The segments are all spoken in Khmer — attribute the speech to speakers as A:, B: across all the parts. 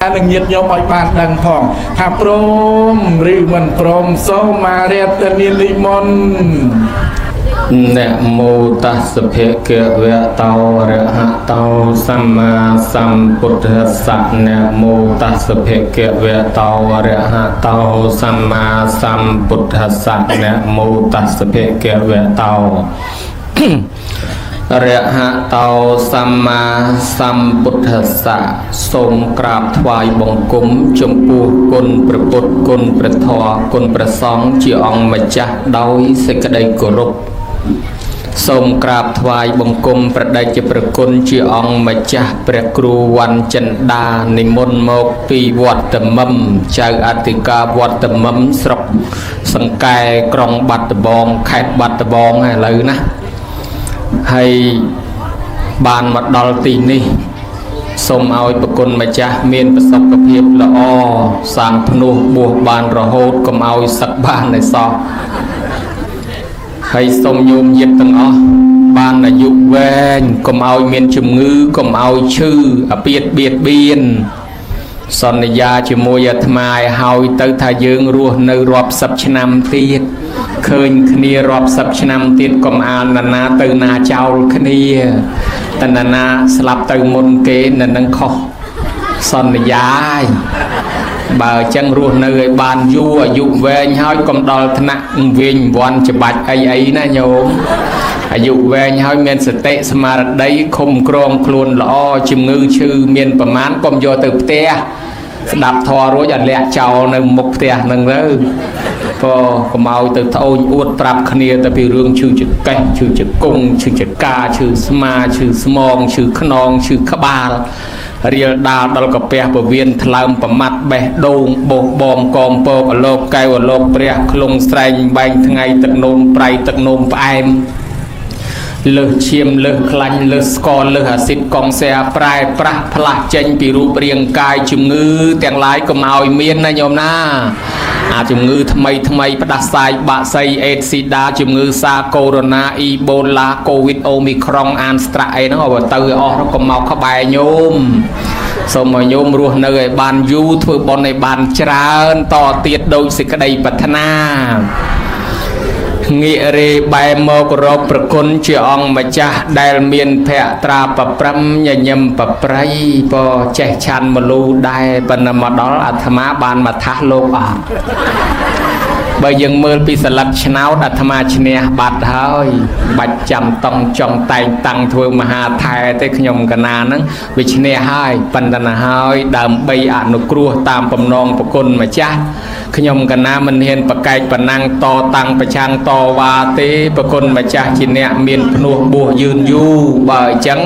A: នឹងញាតញោមឲ្យបានដឹងផងថាព្រមឬមិនព្រមសូមមករតនានិមន្ត
B: นะโมตัสสะภะคะวะโตอะระหะโตสัมมาสัมพุทธัสสะนะโมตัสสะภะคะวะโตอะระหะโตสัมมาสัมพุทธัสสะนะโมตัสสะภะคะวะโตอระหะโตสัมมาสัมพุทธัสสะសូមក្រាបថ្វាយបង្គំចំពោះគុណព្រះពុទ្ធគុណព្រះធម៌គុណព្រះសង្ឃជាអង្គម្ចាស់ដោយសេចក្តីគោរពសូមក្រាបថ្វាយបង្គំព្រះដេចព្រះគុណជាអង្គម្ចាស់ព្រះគ្រូវណ្ណចិន្តានិមន្តមកពីវត្តតមឹមចៅអធិការវត្តតមឹមស្រុកសង្កែក្រុងបាត់ដំបងខេត្តបាត់ដំបងឥឡូវណាហើយបានមកដល់ទីនេះសូមឲ្យប្រគុណម្ចាស់មានប្រសុខភាពល្អសាងភ្នោះបួសបានរហូតកុំឲ្យសឹកបានឯសោះហើយសូមញោមញាតិទាំងអស់បានអាយុវែងកុំឲ្យមានជំងឺកុំឲ្យឈឺអាពាធបៀតបៀនសន្យាជាមួយអាត្មាឲ្យហើយទៅថាយើងរស់នៅរាប់សិបឆ្នាំទៀតឃើញគ្នារាប់សិបឆ្នាំទៀតកុំអាលណាទៅណាចោលគ្នាតណាស្លាប់ទៅមុនគេនៅនឹងខុសសន្យាឲ្យបើអញ្ចឹងរស់នៅឲ្យបានយូរអាយុវែងហើយកុំដល់ថ្នាក់វិញវាន់ច្បាច់អីណាញោមអាយុវែងហើយមានសតិស្មារតីឃុំក្រងខ្លួនល្អជំងឺឈឺមានប្រមាណកុំយកទៅផ្ទះស្ដាប់ធម៌រួចអត់លាក់ចោលនៅមុខផ្ទះហ្នឹងទៅក៏កុំឲ្យទៅត្អូញអួតប្រាប់គ្នាទៅពីរឿងឈឺចកេះឈឺចកុងឈឺចកាឈឺស្មាឈឺស្មងឈឺខ្នងឈឺក្បាលរៀលដាលដល់កាពះពវៀនថ្លើមប្រមាត់បេះដូងបោះបំកងពកអលោកកែវអលោកព្រះក្លងស្រែងបែងថ្ងៃទឹកនោមប្រៃទឹកនោមផ្អែមលើសឈាមលើសខ្លាញ់លើសស្ករលើសអាស៊ីតកុងសែប្រែប្រាស់ផ្លាស់ចេញពីរូបរាងកាយជំងឺទាំងឡាយកុំឲ្យមានណាញោមណាអាជំងឺថ្មីផ្ដាសាយបាក់សៃអេដស៊ីដាជំងឺសាកូវីដ អ៊ីបូឡាកូវីដអូមីក្រុងអានស្ត្រាក់អីហ្នឹងឲ្យទៅអស់កុំមកក្បែរញោមសូមឲ្យញោមរស់នៅឲ្យបានយូរធ្វើបុណ្យឲ្យបានច្រើនតទៀតដោយសេចក្តីប្រាថ្នាងាករេបែមករកប្រគុណជាអង្គម្ចាស់ដែលមានភក្ត្រាប្រព្រឹមញញឹមប្រប្រៃក៏ចេះឆាន់មលូដែរប៉ុន្តែមកដល់អាត្មាបានមកថាសលោកអត់បើយើងមើលពីសន្លឹកឆ្នោតអាត្មាឈ្នះបាត់ហើយបាច់ចាំតង់ចង់តែងតាំងធ្វើមហាថែទេខ្ញុំកណាហ្នឹងវាឈ្នះហើយប៉ុន្តែណាហើយដើម្បីអនុគ្រោះតាមបំណងប្រគុណម្ចាស់ខ្ញុំកណាមិនហ៊ានប្រកែកប្រណាំងតតាំងប្រឆាំងតវ៉ាទេប្រគុណម្ចាស់ជាអ្នកមានភ្នោះបួសយឺនយូរបើអញ្ចឹង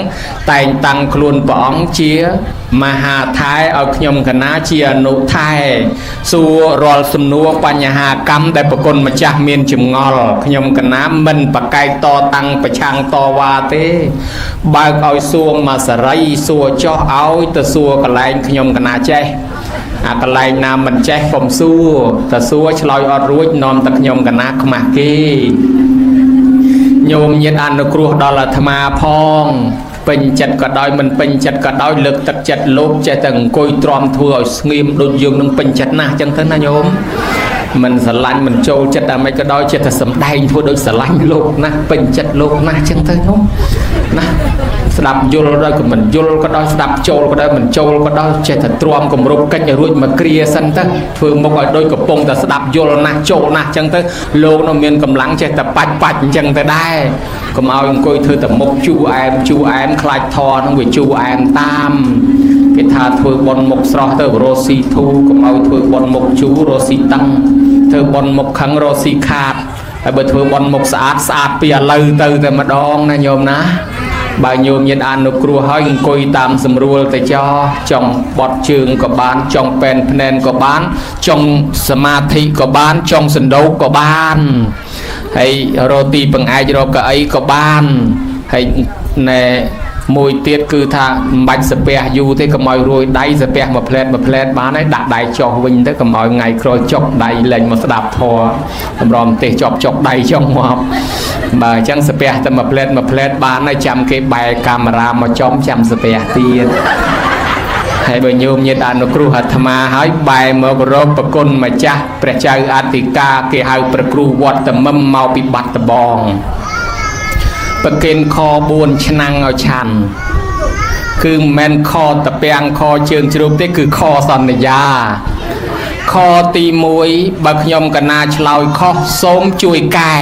B: តែងតាំងខ្លួនព្រះអង្គជាមហាថែឲ្យខ្ញុំកណាជាអនុថែសួររាល់សំណួរបញ្ហាកម្មដែលប្រគុណម្ចាស់មានចម្ងល់ខ្ញុំកណាមិនប្រកែកតតាំងប្រឆាំងតវ៉ាទេបើកឲ្យសួរមកសរីសួរចោះឲ្យទៅសួរកន្លែងខ្ញុំកណាចេះអាកន្លែងណាមិនចេះកុំសួរតែសួរឆ្លើយអត់រួចនាំតែខ្ញុំកណាខ្មាស់គេញោមញាតអនុគ្រោះដល់អាត្មាផងពេញចិត្តក៏ដោយមិនពេញចិត្តក៏ដោយលើកទឹកចិត្តលោកចេះតែអង្គុយទ្រាំធ្វើឲ្យស្ងៀមដូចយើងនឹងពេញចិត្តណាស់ចឹងទៅណាញោមមិនស្រឡាញ់មិនចូលចិត្តតែមិនក៏ដោយចិត្តតែសំដែងធ្វើដូចស្រឡាញ់លោកណាស់ពេញចិត្តលោកណាស់ចឹងទៅញោមណាស្ដាប់យល់ដល់ក៏មិនយល់ក៏ដោយស្ដាប់ចូលក៏ដោយមិនចូលក៏ដោយចេះតែទ្រាំគម្រប់កិច្ចឲ្យរួចមកគ្រាសិនទៅធ្វើមុខឲ្យដូចកំពុងតែស្ដាប់យល់ណាស់ចូលណាស់ចឹងទៅលោកនោះមានកម្លាំងចេះតែបាច់អញ្ចឹងទៅដែរកុំឲ្យអង្គុយធ្វើតែមុខជូអែមខ្លាចធរនឹងវាជូអែមតាមគេថាធ្វើបន់មុខស្រស់ទៅរស់ស៊ីធូកុំឲ្យធ្វើបន់មុខជូរស់ស៊ីតឹងធ្វើបន់មុខខឹងរស់ស៊ីខាតហើយបើធ្វើបន់មុខស្អាតពីឥឡូវទៅតែម្ដងណាញោមណាបើញោមញាតអនុគ្រោះហើយអង្គុយតាមស្រួលទៅចង់បត់ជើងក៏បានចង់ពេនភ្នែនក៏បានចង់សមាធិក៏បានចង់សណ្ដោកក៏បានហើយរកទីបង្អែករកកៅអីក៏បានហើយណែមួយទៀតគឺថាមិនបាច់សាពះយូរទេកុំឲ្យរួយដៃសាពះមួយផ្លែតបានហើយដាក់ដៃចុះវិញទៅកុំឲ្យថ្ងៃក្រោយចុកដៃលែងមកស្ដាប់ធម៌តម្រាំទេសចុកដៃចុងមកបើអញ្ចឹងសាពះតែមួយផ្លែតបានហើយចាំគេបែរកាមេរ៉ាមកចំចាំសាពះទៀត ហើយបើញោមញាតិអនុគ្រោះអាត្មាហើយបែរមករកប្រគុណម្ចាស់ព្រះចៅអធិការគេហៅព្រះគ្រូវត្តមឹមមកពីបាត់ដំបងប្រគិនខ4ឆ្នាំងឲ្យឆាន់គឺមិនមែនខតពាំងខជើងជ្រូកទេគឺខសន្យាខទី1បើខ្ញុំកណាឆ្លើយខុសសូមជួយកែ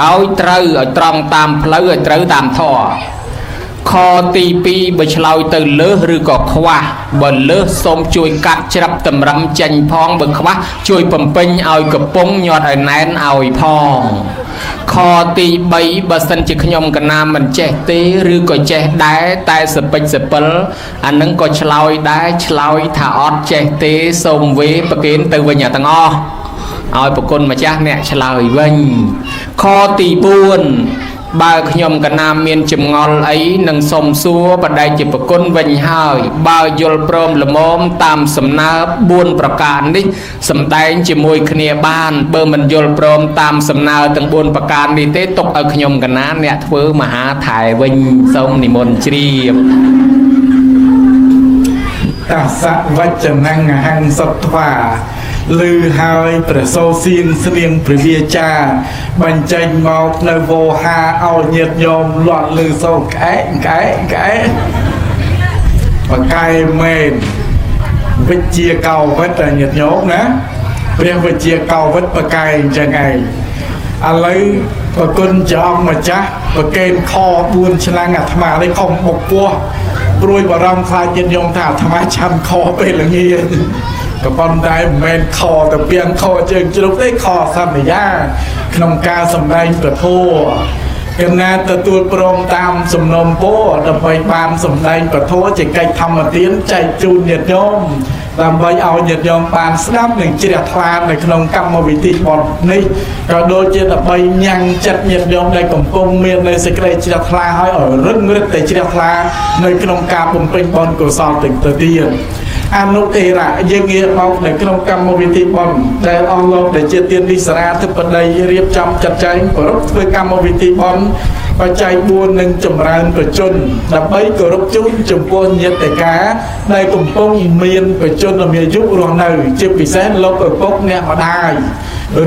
B: ឲ្យត្រូវឲ្យត្រង់តាមផ្លូវឲ្យត្រូវតាមធម៌ខទី2បើឆ្លើយទៅលើសឬក៏ខ្វះបើលើសសូមជួយកាត់ច្រាប់តម្រឹមចេញផងបើខ្វះជួយបំពេញឲ្យកំពុងញាត់ឲ្យណែនឲ្យផងខទី3បើសិនជាខ្ញុំកណាមិនចេះទេឬក៏ចេះដែរតែសពេចសពិលអានឹងក៏ឆ្លើយដែរឆ្លើយថាអត់ចេះទេសូមវេប្រគេនទៅវិញទាំងអស់ឲ្យប្រគុណម្ចាស់អ្នកឆ្លើយវិញខទី4បើខ្ញុំកណាមានចម្ងល់អីនឹងសុំសួរបដិជាប្រគុណវិញហើយបើយល់ព្រមល្មមតាមសំណើ4ប្រការនេះសម្ដែងជាមួយគ្នាបានបើមិនយល់ព្រមតាមសំណើទាំង4ប្រការនេះទេទុកឲ្យខ្ញុំកណាអ្នកធ្វើមហាថែវិញសូមនិមន្តជ្រាប
A: តាសៈវចនាំងអហង្សត្វាលឺហើយព្រះសូរសៀងស្នៀងព្រះវាចាបញ្ចេញមកនៅវោហាឲ្យញាតិញោមលាត់លឺសូរក្អែកបកែមែនវិជ្ជាកោវិតញាតិញោមណាព្រះវិជ្ជាកោវិតបកែអញ្ចឹងឯងឥឡូវប្រគុណជាអង្គម្ចាស់ប្រកេនខ4ឆ្នាំអាត្មានេះខំបុកពោះព្រួយបារម្ភខ្លាចញាតិញោមថាអាត្មាឆាន់ខពេលល្ងាចក៏ប៉ុន្តែមិនមែនខតែពីងខជើងជ្រុកទេខសន្យាក្នុងការសម្ដែងព្រះធម៌គណៈទទួលព្រមតាមសំណុំពរដើម្បីបានសម្ដែងព្រះធម៌ជាកិច្ចធម្មទានចែកជូនញាតិញោមដើម្បីឲ្យញាតិញោមបានស្ដាប់និងជ្រះថ្លានៅក្នុងកម្មវិធីបុណ្យនេះក៏ដូចជាដើម្បីញ៉ាំងចិត្តញាតិញោមដែលកំពុងមាននៅសេចក្តីជ្រះថ្លាឲ្យរឹងរឹតតែជ្រះថ្លានៅក្នុងការបំពេញបុណ្យកុសលទាំងទៅទៀតអនុទេរៈយើងងាកមកនៅក្នុងកម្មវិធីបុណ្យដែលអង្គលោកដែលជាទាននិសរាធិបតីរៀបចំចាត់ចែងប្រពធ្វើកម្មវិធីបុណ្យបច្ច័យ4នឹងចម្រើនប្រជជនដើម្បីគោរពជូនចំពោះញាតិកាដែលកំពុងមានប្រជជនមានអាយុរស់នៅជាពិសេសលោកឪពុកអ្នកម្ដាយ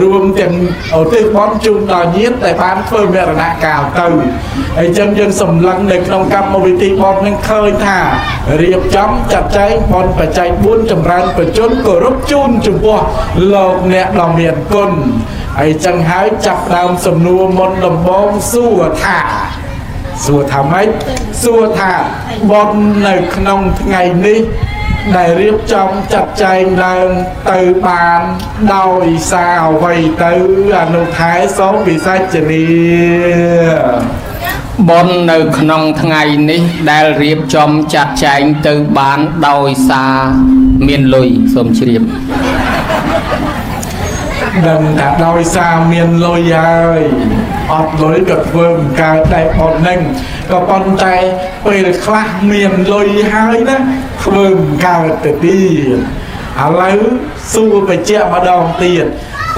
A: រួមទាំងឧទ្ទិសបុណ្យជូនដល់ញាតិដែលបានធ្វើមរណកាលទៅហើយចឹងយើងសម្លឹងនៅក្នុងកម្មវិធីបុណ្យនឹងឃើញថារៀបចំចាត់ចែងបុណ្យបច្ច័យ4ចម្រើនប្រជជនគោរពជូនចំពោះលោកអ្នកដ៏មានគុណហើយចឹងហើយចាប់ដើមសំណួរមុនដំបូងសួរថាម៉េចសួរថាបុណ្យនៅក្នុងថ្ងៃនេះដែលរៀបចំចាត់ចែងឡើងទៅបានដោយសារអ្វីទៅអនុថែសូមពិសេសនី
B: បុណ្យនៅក្នុងថ្ងៃនេះដែលរៀបចំចាត់ចែងទៅបានដោយសារមានលុយសូមជ្រាប
A: ដឹងថាដោយសារមានលុយហើយអត់លុយក៏ធ្វើមិនកើតដែរបុណ្យហ្នឹងក៏ប៉ុន្តែពេលខ្លះមានលុយហើយណាធ្វើមិនកើតទៅទៀតឥឡូវសួរបញ្ជាក់ម្ដងទៀត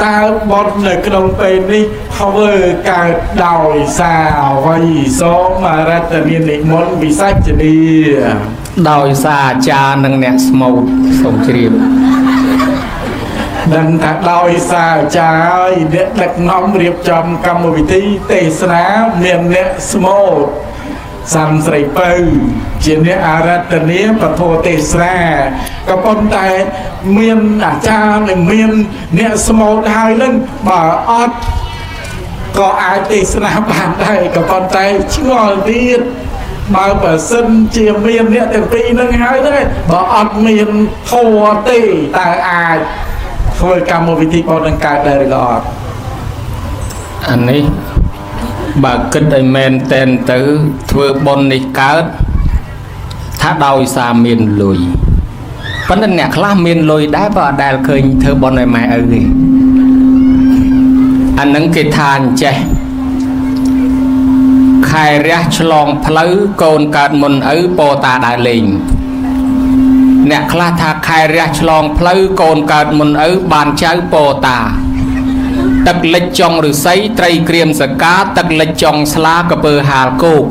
A: តើបុណ្យនៅក្នុងពេលនេះធ្វើកើតដោយសារអ្វីសូមរតនានិមន្តវិសាចនី
B: ដោយសារអាចារ្យនិងអ្នកស្មូតសូមជ្រាប
A: ដឹងថាដោយសារអាចារ្យហើយអ្នកដឹកនាំរៀបចំកម្មវិធីទេសនាមានអ្នកស្មូតសាំស្រីពៅជាអ្នកអារាធនាពធទេសនាក៏ប៉ុន្តែមានអាចារ្យនិងមានអ្នកស្មូតហើយនឹងបើអត់ក៏អាចទេសនាបានដែរក៏ប៉ុន្តែឆ្ងល់ទៀតបើបើសិនជាមានអ្នកទាំងពីរនឹងហើយហ្នឹងបើអត់មានធម៌ទេតើអាចធ្វើកម្មវិធីបុណ្យនឹងកើតដែរឬក៏អត់
B: អានេះបើគិតឲ្យមែនតែនទៅធ្វើបុណ្យនេះកើតថាដោយសារមានលុយប៉ុន្តែអ្នកខ្លះមានលុយដែរបើអត់ដែលឃើញធ្វើបុណ្យឲ្យម៉ែឪទេអានឹងគេថាអញ្ចេះខែរះឆ្លងផ្លូវកូនកើតមុនឪពោតាដើរលេងអ្នកខ្លះថាខែរះឆ្លងផ្លូវកូនកើតមុនឪបានចៅពោតាទឹកលិចចុងឫស្សីត្រីក្រៀមសកាទឹកលិចចុងស្លាកពើហាលគោក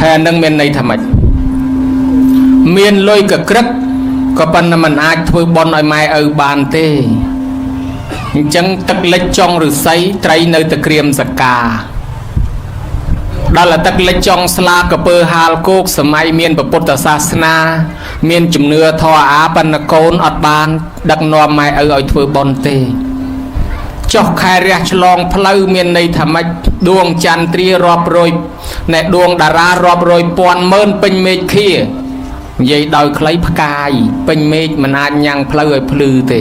B: ហើយនឹងមានន័យថាម៉េច មានលុយកក្រឹកក៏ប៉ុន្តែมันអាចធ្វើបន់ឲ្យម៉ែឪបានទេអញ្ចឹងទឹកលិចចុងឫស្សីត្រីនៅតែក្រៀមសកាដល់ទឹកលិចចុងស្លាកពើហាលគោកសម័យមានពុទ្ធសាសនាមានជំនឿធម៌អាបណ្ណកូនអត់បានដឹកនាំម៉ែឪឲ្យធ្វើបន់ទេចុះខែរះឆ្លងផ្លូវមានន័យថាម៉េចដួងចន្ទ្រារាប់រយណែដួងតារារាប់រយពាន់ម៉ឺនពេញមេឃខៀនិយាយដោយខ្លីផ្កាយពេញមេឃមិនអាចញ៉ាំងផ្លូវឲ្យភ្លឺទេ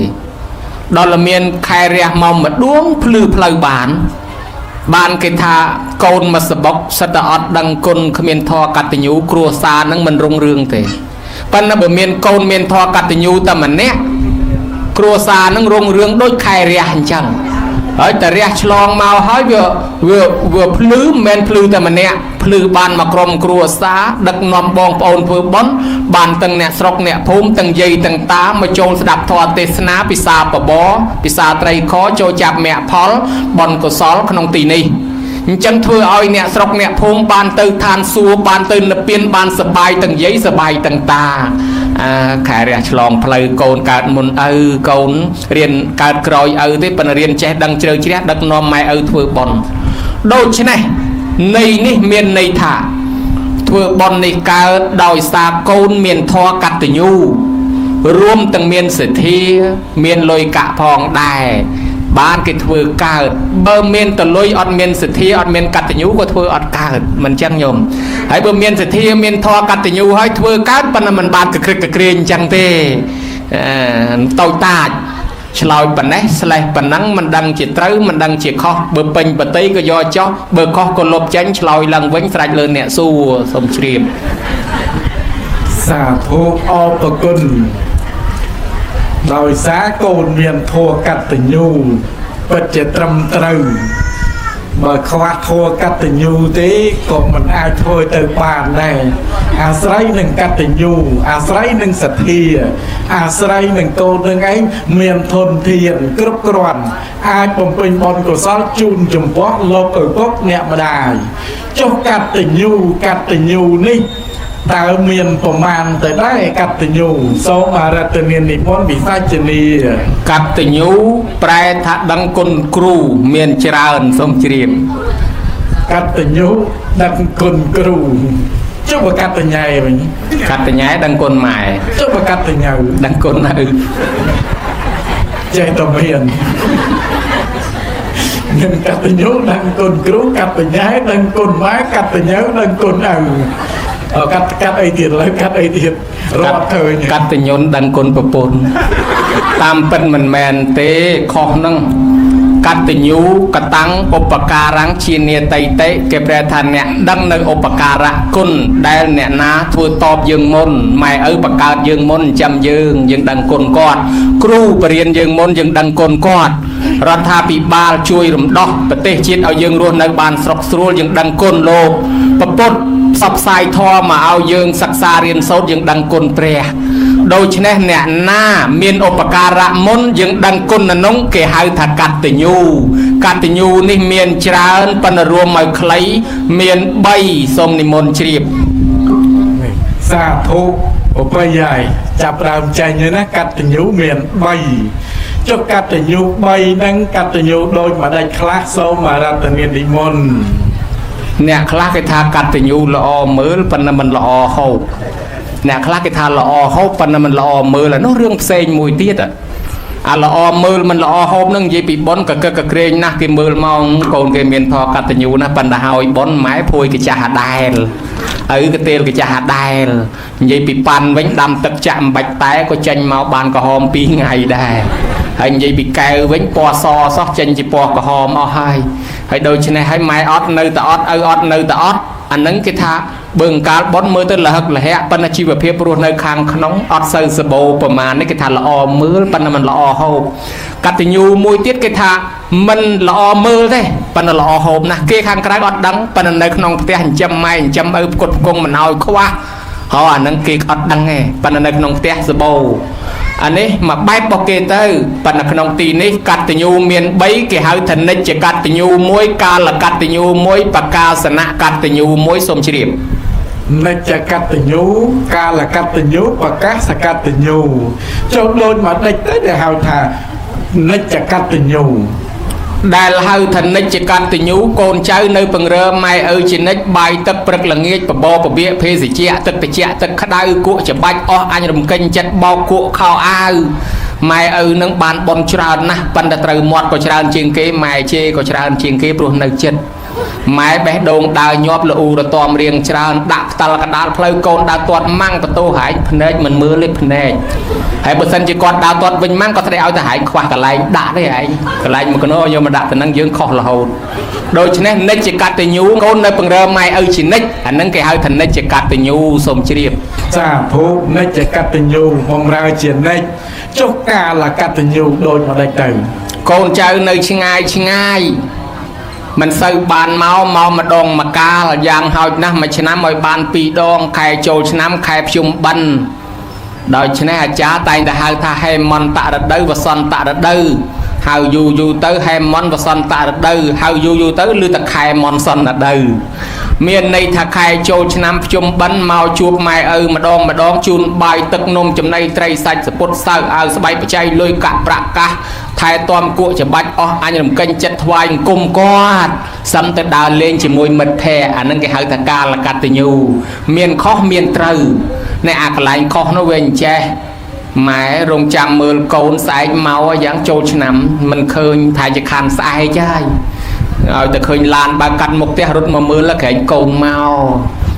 B: ដល់មានខែរះមកម្ដួងភ្លឺផ្លូវបានគេថាកូនមកសបុកសិតតែអត់ដឹងគុណគ្មានធម៌កតញ្ញូគ្រួសារនឹងមិនរុងរឿងទេប៉ុន្តែបើមានកូនមានធម៌កតញ្ញូតែម្នាក់គ្រួសារនឹងរុងរឿងដូចខែរះអញ្ចឹងហើយតែរះឆ្លងមកហើយវាភ្លឺមិនមែនភ្លឺតែម្នាក់ភ្លឺបានមកក្រុមគ្រួសារដឹកនាំបងប្អូនធ្វើបុណ្យបានទាំងអ្នកស្រុកអ្នកភូមិទាំងយាយទាំងតាមកចូលស្ដាប់ធម៌ទេសនាពិសាបបរពិសាត្រីខចូលចាប់មគ្គផលបុណ្យកុសលក្នុងទីនេះអញ្ចឹងធ្វើឲ្យអ្នកស្រុកអ្នកភូមិបានទៅឋានសួគ៌បានទៅនិព្វានបានសប្បាយទាំងយាយសប្បាយទាំងតាខែរះឆ្លងផ្លូវកូនកើតមុនឪកូនរៀនកើតក្រោយឪទេប៉ុន្តែរៀនចេះដឹងជ្រៅជ្រះដឹកនាំម៉ែឪធ្វើបុណ្យដូច្នេះនៃនេះមានន័យថាធ្វើបុណ្យនេះកើតដោយសារកូនមានធម៌កតញ្ញូរួមទាំងមានសទ្ធាមានលុយកាក់ផងដែរបានគេធ្វើកើតបើមានតលុយអត់មានសទ្ធាអត់មានកតញ្ញូក៏ធ្វើអត់កើតមិនចឹងញោមហើយបើមានសទ្ធាមានធម៌កតញ្ញូហើយធ្វើកើតប៉ុន្តែមិនបានកក្រឹកកក្រែងចឹងទេតូចតាចឆ្លោយប៉ុណ្ណេះស្លេះប៉ុណ្ណឹងមិនដឹងជាត្រូវមិនដឹងជាខុសបើពេញបតីក៏យកចោះបើខុសក៏លុបចេញឆ្លោយឡើងវិញស្រេចលើអ្នកសួរសូមជ្រាប
A: សាធុអរគុណដោយសារកូនមានធម៌កតញ្ញូពិតជាត្រឹមត្រូវបើខ្វះធម៌កតញ្ញូទេក៏មិនអាចធ្វើទៅបានដែរអាស្រ័យនឹងកតញ្ញូអាស្រ័យនឹងសទ្ធាអាស្រ័យនឹងកូននឹងឯងមានធនធានគ្រប់គ្រាន់អាចបំពេញបុណ្យកុសលជូនចំពោះលោកឪពុកអ្នកម្ដាយចុះកតញ្ញូនេះតើមានប្រមាណទៅដែរកតញ្ញូសូមអរតនានិមន្តវិសាចនី
B: កតញ្ញូប្រែថាដឹងគុណគ្រូមានច្រើនសូមជ្រាប
A: កតញ្ញូដឹងគុណគ្រូចុះបកតញ្ញែវិញ
B: កតញ្ញែដឹងគុណម៉ែ
A: ចុះបកតញ្ញៅ
B: ដឹងគុណឪ
A: ចេះតែមាននឹងកតញ្ញូដឹងគុណគ្រូកតញ្ញែដឹងគុណម៉ែកតញ្ញៅដឹងគុណឪកាត់អីទៀតឡើយកាត់អីទៀតរាប់ឃើញ
B: កតញ្ញុនដឹងគុណប្រពន្ធតាមពិតមិនមែនទេខុសហ្នឹងកតញ្ញូកតាំងឧបការังជានេតិតិគេប្រែថាអ្នកដឹងនៅឧបការៈគុណដែលអ្នកណាធ្វើតបយើងមុនម៉ែឪបង្កើតយើងមុនចាំយើងដឹងគុណគាត់គ្រូបរៀនយើងមុនយើងដឹងគុណគាត់រដ្ឋាភិបាលជួយរំដោះប្រទេសជាតិឲ្យយើងរស់នៅបានស្រុកស្រួលយើងដឹងគុណលោកប្រពុតផ្សព្វផ្សាយធម៌មកឲ្យយើងសិក្សារៀនសូត្រយើងដឹងគុណព្រះដូច្នេះអ្នកណាមានឧបការៈមុនយើងដឹងគុណក្នុងគេហៅថាកតញ្ញូនេះមានច្រើនប៉ុន្តែរួមមកខ្លីមាន3សូមនិមន្តជ្រាប
A: សាធុឧបយាយចាប់ដើមចាញ់ណាកតញ្ញូមាន3ចុះកតញ្ញូ3ហ្នឹងកតញ្ញូដូចម្ដេចខ្លះសូមអរតនានិមន្ត
B: អ្នកខ្លះគេថាកតញ្ញូល្អមើលប៉ុន្តែមិនល្អហូបអ្នកខ្លះគេថាល្អហូបប៉ុន្តែមិនល្អមើលអានោះរឿងផ្សេងមួយទៀតអាល្អមើលមិនល្អហូបនឹងនិយាយពីប៉ុនកកក្រែងណាស់គេមើលមកកូនគេមានធម៌កតញ្ញូណាស់ប៉ុន្តែហើយប៉ុនម៉ែភួយកចាស់អាដែលឪកទេលកចាស់អាដែលនិយាយពីប៉ាន់វិញដាំទឹកចាក់មិនបាច់តែក៏ចេញមកបានក្រហម2ថ្ងៃដែរហើយនិយាយពីកែវវិញពណ៌សសោះចេញជាពណ៌ក្រហមអស់ហើយដូច្នេះហើយម៉ែអត់នៅតែអត់ឪអត់នៅតែអត់អានឹងគេថាបើអង្កាលប៉ុនមើលទៅលហឹកលហៈប៉ុន្តែជីវភាពរស់នៅខាងក្នុងអត់សូវសបោប្រមាណនេះគេថាល្អមើលប៉ុន្តែមិនល្អហូបកតញ្ញូមួយទៀតគេថាមិនល្អមើលទេប៉ុន្តែល្អហូបណាស់គេខាងក្រៅអត់ដឹងប៉ុន្តែនៅក្នុងផ្ទះចិញ្ចឹមម៉ែចិញ្ចឹមឪផ្គត់ផ្គង់មិនឲ្យខ្វះហើយអានឹងគេអត់ដឹងទេប៉ុន្តែនៅក្នុងផ្ទះសបោអានេះមកបែបរបស់គេទៅប៉ុន្តែក្នុងទីនេះកតញ្ញូមាន3គេហៅថានិច្ចកតញ្ញូ1កាលកតញ្ញូ1បកាសនៈកតញ្ញូ1សូមជ្រាប
A: និច្ចកតញ្ញូកាលកតញ្ញូប្រកាសកតញ្ញូចូលដូចមកដេចទៅដែលហៅថានិច្ចកតញ្ញូ
B: ដែលហៅថានិច្ចកតញ្ញូកូនចៅនៅពង្រើម៉ែឪជានិច្ចបាយទឹកព្រឹកល្ងាចបបោពពាកភេសជ្ជៈទឹកត្រជាក់ទឹកក្តៅគក់ច្បាច់អស់អញរំកិញចិត្តបោកគក់ខោអាវម៉ែឪនឹងបានបន់ច្រើនណាស់ប៉ុន្តែត្រូវមាត់ក៏ច្រើនជាងគេម៉ែជេក៏ច្រើនជាងគេព្រោះនៅចិត្តម៉ែបេះដូងដើរញាប់លូរទាំរៀងច្រើនដាក់ផ្ដាល់កដាលផ្លូវកូនដើរទាត់ម៉ាំងបន្ទោហែងភ្នែកមិនមើលលេភ្នែកហើយបើសិនជាគាត់ដើរទាត់វិញម៉ាំងក៏ស្ដីឲ្យទៅហែងខ្វះកន្លែងដាក់ទេហែងកន្លែងមកកណោយកមកដាក់ទៅនឹងយើងខុសរហូតដូច្នេះនិច្ចកតញ្ញូកូននៅពង្រើម៉ែឪជានិច្ចអានឹងគេហៅថានិច្ចកតញ្ញូសូមជ្រាប
A: សាធុនិច្ចកតញ្ញូបំរើជានិច្ចចុះកាលកតញ្ញូដូចមកដេចទៅ
B: កូនចៅនៅឆ្ងាយឆ្ងាយមិនសូវបានមកម្ដងមកកាលយ៉ាងហោចណាស់មួយឆ្នាំឲ្យបាន2ដងខែចូលឆ្នាំខែភ្ជុំបិណ្ឌដូច្នេះអាចារ្យតែងតែហៅថាហេមន្តរដូវវសន្តរដូវហៅយូរទៅហេមន្តវសន្តរដូវហៅយូរទៅឬតែខែមន្តសន្តរដូវមានន័យថាខែចូលឆ្នាំភ្ជុំបិណ្ឌមកជួបម៉ែឪម្ដងជូនបាយទឹកនំចំណីត្រីសាច់សពុតសើអាវស្បែកបច្ច័យលុយកាក់ប្រាក់កាសថែទាំគក់ច្បាច់អស់អញរំកិញចិត្តថ្វាយអង្គមគាត់សឹមទៅដើរលេងជាមួយមិត្តភ័ក្តិអានឹងគេហៅថាកាលកតញ្ញូមានខុសមានត្រូវនៅអាកន្លែងខុសនោះវាអញ្ចេះម៉ែរងចាំមើលកូនស្អែកមកយ៉ាងចូលឆ្នាំមិនឃើញថាជាខានស្អែកហើយឲ្យតែឃើញឡានបើកាត់មុខផ្ទះរត់មកមើលក្រែងកូនមក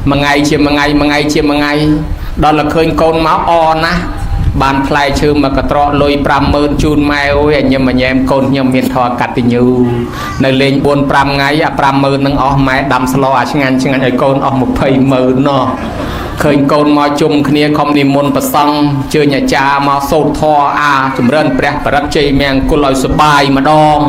B: មួយថ្ងៃជាមួយថ្ងៃដល់តែឃើញកូនមកអណាស់បានផ្លែឈើមកកត្រកលុយ 50000 ជូនម៉ែអូយញ៉ាំញ៉ែមកូនខ្ញុំមានធរកតញ្ញូនៅលេង 4-5 ថ្ងៃអា 50000 នឹងអស់ម៉ែដាំស្លោអាឆ្ងាញ់ឲ្យកូនអស់ 20000 ណោះឃើញកូនមកជុំគ្នាខំនិមន្តប្រសង់ជើញអាចារ្យមកសូត្រធម៌អាចម្រើនព្រះបរិត្តជ័យមង្គលឲ្យសុបាយម្ដង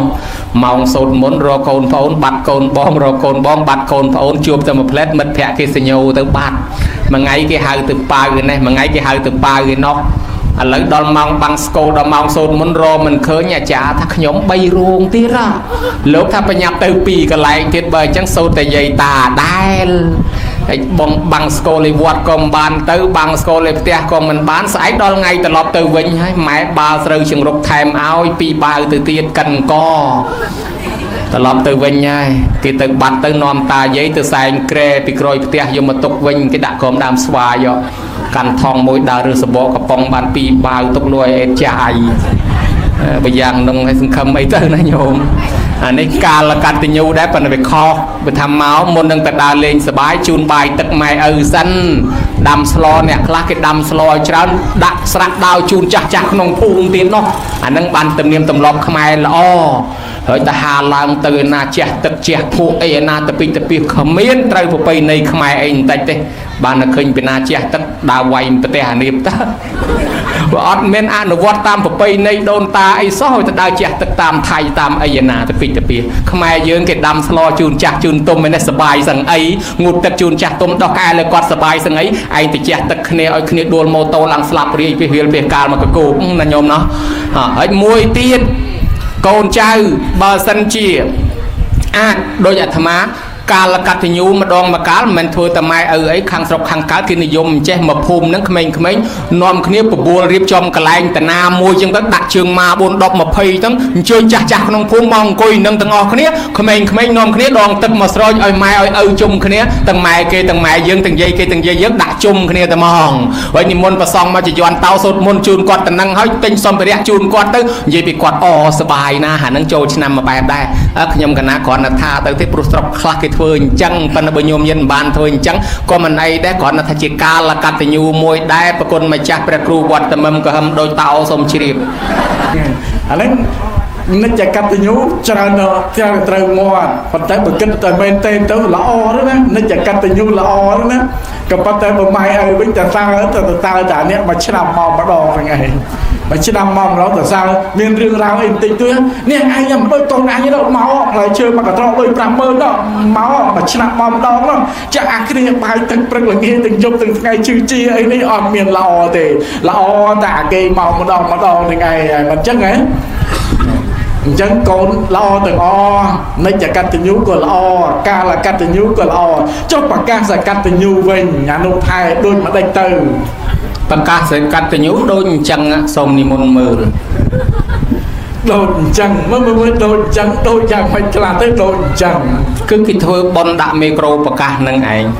B: ម៉ោងសូត្រមន្តរកកូនប្អូនបាត់កូនបងរកកូនបងបាត់កូនប្អូនជួបតែមួយផ្លែតមិត្តភក្តិគេសញ្ញោទៅបាត់មួយថ្ងៃគេហៅទៅប៉ាវនេះមួយថ្ងៃគេហៅទៅប៉ាវឯណោះឥឡូវដល់ម៉ោងបាំងស្គលដល់ម៉ោងសូត្រមន្តរមិនឃើញអាចារ្យថាខ្ញុំ3រូងទៀតលោកថាបញ្ញាប់ទៅ2កន្លែងទៀតបើអញ្ចឹងសូត្រតែយាយតាដែលហើយបងបាំងស្គលឯវត្តក៏មិនបានទៅបាំងស្គលឯផ្ទះក៏មិនបានស្អែកដល់ថ្ងៃត្រឡប់ទៅវិញហើយម៉ែបាល់ស្រូវជង្រុកថែមឲ្យ2បាវទៅទៀតកិនកត្រឡប់ទៅវិញហើយគេទៅបាត់ទៅនាំតាយាយទៅសែងក្រែពីក្រោយផ្ទះយកមកទុកវិញគេដាក់ក្រោមដើមស្វាយកាន់ថងមួយដើររើសបកកំប៉ុងបាន2បាវទុកលួយអេតចាយបើយ៉ាងនឹងឲ្យសង្ឃឹមអីទៅណាញោមអានេះកាលកតញ្ញូដែរប៉ុន្តែវាខុសវាថាមកមុននឹងទៅដើរលេងសបាយជូនបាយទឹកម៉ែឪសិនដាំស្លអ្នកខ្លះគេដាំស្លឲ្យច្រើនដាក់ស្រាក់ដាវជូនចាស់ក្នុងភូមិទៀតនោះអានឹងបានទំនៀមទម្លាប់ខ្មែរល្អហើយតែហាឡើងទៅឯណាជះទឹកជះភក់អីឯណាទៅពីទៅពីគ្មានត្រូវប្រពៃណីខ្មែរអីបន្តិចទេបានតែឃើញពីណាជះទឹកដើរវាយប្រទេសអានៀបតើបើអត់មានអនុវត្តតាមប្រពៃណីដូនតាអីសោះឲ្យទៅដើរជះទឹកតាមថៃតាមអីឯណាទៅពីទៅពីខ្មែរយើងគេដាំស្លជូនចាស់ជូនទុំឯនេះសបាយសឹងអីងូតទឹកជូនចាស់ទុំដោះកែលើគាត់សបាយសឹងអីឯងទៅជះទឹកគ្នាឲ្យគ្នាដួលម៉ូតូឡើងស្លាប់រាយពីរៀលពីកាលមកកកោបណាញោមណោះហើយមួយទៀតកូនចៅបើសិនជាអាចដោយអាត្មាកាលកតញ្ញូម្ដងមកកាលមិនធ្វើតែម៉ែឪអីខាងស្រុកខាងកើតគេនិយមចេះមកភូមិហ្នឹងក្មេងៗនាំគ្នាបបួលរៀបចំកន្លែងតាណាមួយចឹងទៅដាក់ជើងម៉ា4 10 20ហ្នឹងអញ្ជើញចាស់ក្នុងភូមិមកអង្គុយនឹងទាំងអស់គ្នាក្មេងៗនាំគ្នាដងទឹកមកស្រោចឲ្យម៉ែឲ្យឪជុំគ្នាទាំងម៉ែគេទាំងម៉ែយើងទាំងយាយគេទាំងយាយយើងដាក់ជុំគ្នាតែហ្មងហើយនិមន្តប្រសងមកចយន់តោសូត្រមន្តជូនគាត់តំណឹងហើយទិញសម្ភារៈជូនគាត់ទៅនិយាយពីគាត់អសប្បាយណាស់អាហ្នឹងចូលឆ្នាំមួយបែបដែរខ្ញុំកណាគ្រាន់តែថាទៅទេព្រោះស្រុកខ្លះគេធ្វើអញ្ចឹងប៉ុន្តែបើញោមញិនបានធ្វើអញ្ចឹងក៏មិនអីដែរគ្រាន់តែថាជាកាលកតញ្ញូមួយដែរប្រគុណម្ចាស់ព្រះគ្រូវត្តតមឹមក៏ហឹមដូចតោសូមជ្រាប
A: អានេះនិច្ចកតញ្ញូច្រើនត្រូវមាត់ប៉ុន្តែបើគិតតែមែនទេទៅល្អណានិច្ចកតញ្ញូល្អណាក៏ប៉ុន្តែបើម៉ែឲ្យវិញតើតើតានេះមួយឆ្នាំមកម្ដងហ្នឹងឯងមួយឆ្នាំមកម្ដងតើសើមានរឿងរ៉ាវអីបន្តិចទៅនេះឯងមិនដូចតូនអញដល់មកហើយជើមកកត្រកដូច 50000 ដល់មកមួយឆ្នាំមកម្ដងនោះចាក់អាគ្នាបាយទឹកព្រឹកល្ងាចទាំងយប់ទាំងថ្ងៃជឿជាអីនេះអត់មានល្អទេល្អតែគេមកម្ដងហ្នឹងឯងមិនអញ្ចឹងហ៎ chẳng con lo từng o mấy chả cắt tình nhú của lo ca là cắt tình nhú của lo cho bà ca sẽ cắt tình nhú về nhà nô thai đôi mà đánh từ
B: bằng ca sẽ cắt tình nhú đôi chẳng xong ni môn mờ
A: đôi chẳng mới đôi chẳng phải là tới đôi chẳng
B: cứ cái thôi bon đã micro bạc ca nâng ảnh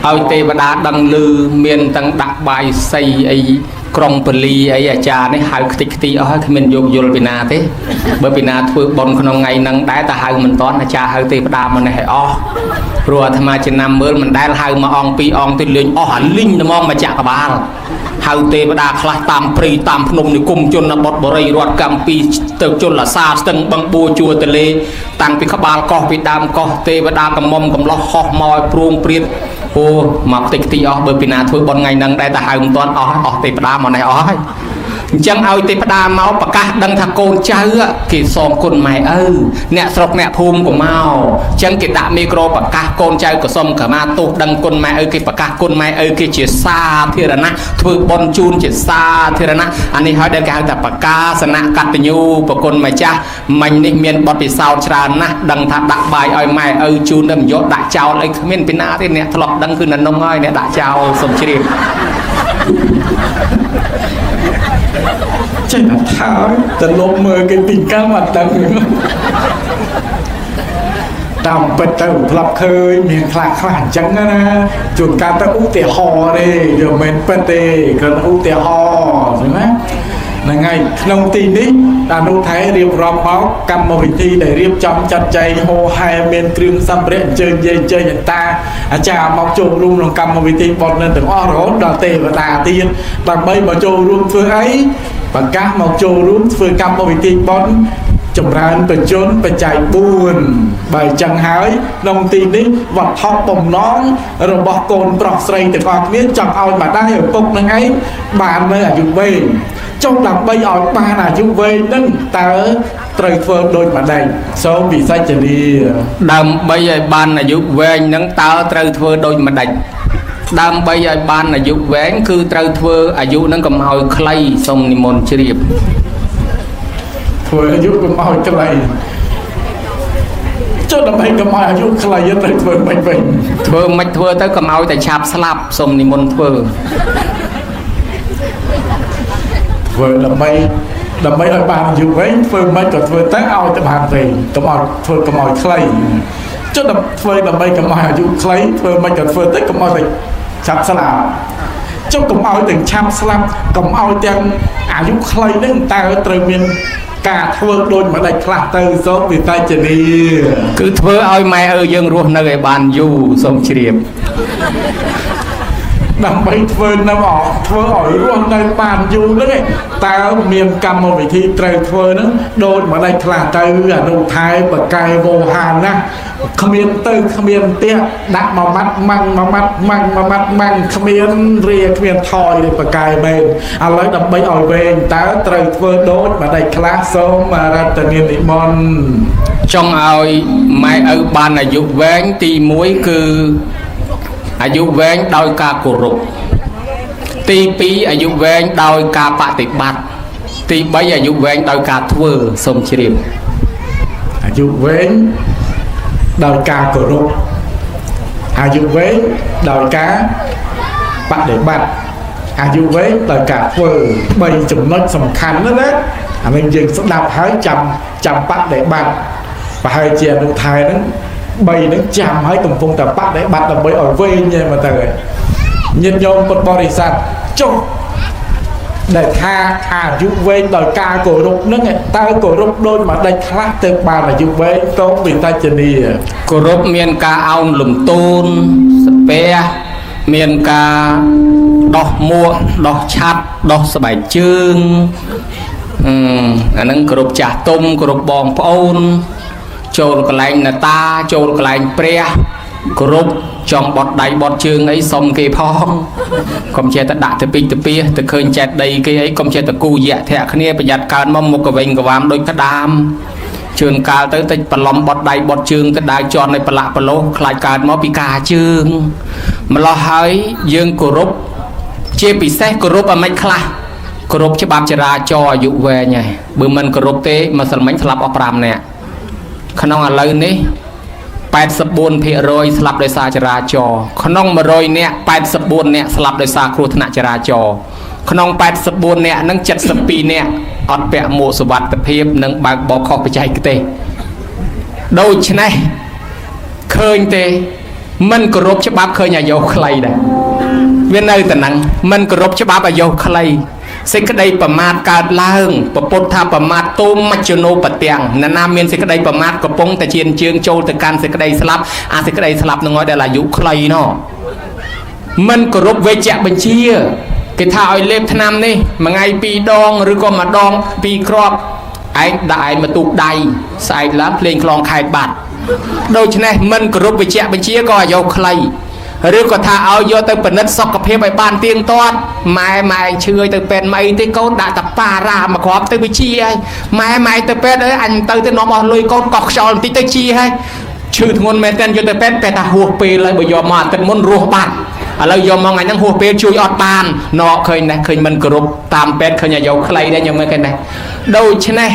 B: ao tê và đá đăng lư miền tăng đặt bài xây ấy krong peli ấy cha này hai cái tí ở cái mình dùng dùng pina thế bởi pina thôi bon con ngày nâng đá ta hai mình toán là cha hai tê và đá mà này o rồi tham gia trên năm mới mình đá hai mà on pi on tê lên o hẳn linh nó mong mà chả cả ba hai tê và đá khai tam pri tam phnom này cùng chôn là bọt bò rây ruột cam pi từ chôn là xa từng bằng bùa chùa tê lê tăng pi khắp ba co pi đam co tê và đá cầm mông cầm lo hò mòi pruông priết ô mà tí ở bởi vì thôi bọn ngày nâng đây ta hai ông toán ở tê đa mà này ở chẳng ao tê đa máu bạc cá đăng thà côn cháu kỳ song côn mày nè sọc nè phum của mau chẳng kỳ đạ micro bạc cá côn cháu của sông cả ma tụ đăng côn mày kỳ bạc cá côn mày kỳ chỉ xa thì là nè thôi bọn chun chỉ xa thì là nè anh ấy hỏi đây cái tập bạc cá sanh nè cắt tình yêu bạc côn mày cha mình đi miền bọt bị sao tràn nè đăng thà đặt bài ơi mày chun đâm gió đại chào lấy miền pin á thế nè thọt đăng cứ nè nông ơi nè đại chào sông chi
A: chắc là tháoแต่ลมมือกันติ่งก้ามาดังตามไปเติมพลับเคยมีคลาคลานจังนะจุดการตั้งอุเตหอเลยเดี๋ยวมันเป็นเตกันอุเตหอใช่ไหมlà ngày nông tin đấy là nô thái riêng rõm máu cầm một vị thi để riêng trong chặt chay hô hai bên kêu xăm rễ chơi nhận ta chà mọc trâu luôn lòng cầm một vị thi bọt lên từng o rốt đào tê và tà tiên bằng bây mà trâu luôn phương ấy và các mọc trâu luôn phương cầm một vị thi bọt chồng ra bên trốn bên chạy buồn bài chẳng hái nông tin đấy vật thọc bồng nón rồi bỏ cồn bọt sray từ ngọt miết chẳng ao mà đang ở cục năng ấy bạn mới là dùng về trong lòng bây giờ ba là dùng về nâng tớ trời phơ đôi mà đây số bị sai trở đi
B: đầm bây giờ ban là dùng về nâng tớ trời phơ đôi mà đạch đam bây giờ ban là dùng về cứ trời phơ à dụ nâng cầm hồi clay xong ni môn chì riệp
A: vừa giúp cầm hồi clay cho đầm hay cầm hồi giúp clay tới phơ mạnh vậy
B: phơ mạch phơ tới cầm hồi tại chạp slap xong ni môn phơ
A: vừa làm mấy ở bàn dù với phương mấy còn vừa tán ao tới bàn về cầm ao phương cầm ao clay cho đầm phương làm mấy cầm ao dù clay phương mấy còn phương tới cầm ao về chạm xa nào cho cầm ao từng chạm xa cầm ao tiếng dù clay đến ta ở trời miền cả thưa đôi mà lại khạc từ số vì tay chỉ đi
B: cứ thưa ơi mày ơi dân ruột nơi bàn dù xong chỉ điệp
A: đầm bay thưa nó bỏ thưa ở luôn đây bàn dù đấy ta miền cầm một vị thi trời thưa nó đôi mà lại khạc từ ở đầu thái và cài vô hàn á không miền tư không miền tia đặt mà mắt măng không miền rìa không miền thòi để và cài bên anh lấy đầm bay ở bên ta trời thưa đôi mà lại khạc số mà ra tình niệm niệm môn
B: trong ơi mày ở bàn là dục vén tì muối cứอายุแวงโดยการกรุบตีปีอายุแวงโดยการปฏิบัติตีใบอายุแวงโดยการทั่วสมชีริม
A: อายุแวงโดยการกรุบอายุแวงโดยการปฏิบัติอายุแวงโดยการทั่วใบจุดน้อยสำคัญนั่นแหละอันนี้ยังสดับหายจำปฏิบัติvà hai chị emไทยนั้นbày nó chạm hãy cùng phong tập bắt đấy bắt là bày ở vây như mà ta rồi nhân nhôm một bò đi sạch cho để tha giúp vây đòi ca cổ rục nó nghe ta cổ rục đôi mà đây khác từ bà là giúp vây tốt vì ta chân đi
B: cổ rục miền ca ao lùm tôn spe miền ca đo mua đo chát đo sờ bài chương anh nâng cổ rục chả tôm cổ rục bòn phônចូលកន្លែងណាតាចូលកន្លែងព្រះគ្រប់ចំបត់ដៃបត់ជើងអីសុំគេផងកុំចេះតែដាក់ទៅពីទៅពីទៅឃើញចេះដីគេអីកុំចេះតែគូយៈធាក់គ្នាប្រយ័ត្នកើតមកមុខកវិញកវាមដូចក្តាមជឿនកាលទៅតិចប្រឡំបត់ដៃបត់ជើងទៅដើរជន់នៅប្រឡាក់ប្រឡោះខ្លាចកើតមកពីការជើងម្លោះហើយយើងគោរពជាពិសេសគោរពឲ្យមិនខ្លះ គ្រប់ច្បាប់ចរាចរណ៍អាយុវែងហើយបើមិនគ្រប់ទេម្សិលមិញស្លាប់អស់5នាក់ក្នុងឥឡូវនេះ84%ស្លាប់ដោយសារចរាចរណ៍ក្នុង100នាក់84នាក់ស្លាប់ដោយសារគ្រោះថ្នាក់ចរាចរណ៍ក្នុង84នាក់នឹង72នាក់អត់ពាក់មួកសុវត្ថិភាពនិងបើកបរខុសបច្ចេកទេសដូច្នេះឃើញទេមិនគោរពច្បាប់ឃើញអាយុខ្លីដែរវានៅតែហ្នឹងមិនគោរពច្បាប់អាយុខ្លីសេចក្តីប្រមាថកើតឡើងពពុទ្ធថាប្រមាថទូមជ្ឈនោបទាំងណានាមានសេចក្តីប្រមាថកំពុងតែជៀនជើងចូលទៅកាន់សេចក្តីស្លាប់អាសេចក្តីស្លាប់នឹងឲ្យដែលអាយុខ្លីណោះមិនគោរពវេជ្ជបញ្ជាគេថាឲ្យលេបថ្នាំនេះមួយថ្ងៃ2ដងឬក៏មួយដង2គ្រាប់ឯងដាក់ឯងមកទូកដៃស្អែកឡើងភ្លេងខ្លងខែកបាត់ដូច្នេះមិនគោរពវេជ្ជបញ្ជាក៏អាយុខ្លីឬក៏ថាឲ្យយកទៅពិនិត្យសុខភាពឲ្យបានទៀងទាត់ម៉ែឈឺឲ្យទៅពេទ្យមកអីទេកូនដាក់តាប៉ារ៉ាមកគ្រាប់ទៅវិជាហើយម៉ែទៅពេទ្យអើយអញទៅនាំអស់លុយកូនកោះខ្យល់បន្តិចទៅជាហើយឈឺធ្ងន់មែនតើយកទៅពេទ្យតែថាហួសពេលហើយបើយកមកអាទិត្យមុនរស់បាត់ឥឡូវយកមកថ្ងៃហ្នឹងហួសពេលជួយអត់បានណកឃើញដែរឃើញមិនគោរពតាមពេទ្យឃើញអាយុខ្លីដែរខ្ញុំមើលឃើញដែរដូច្នេះ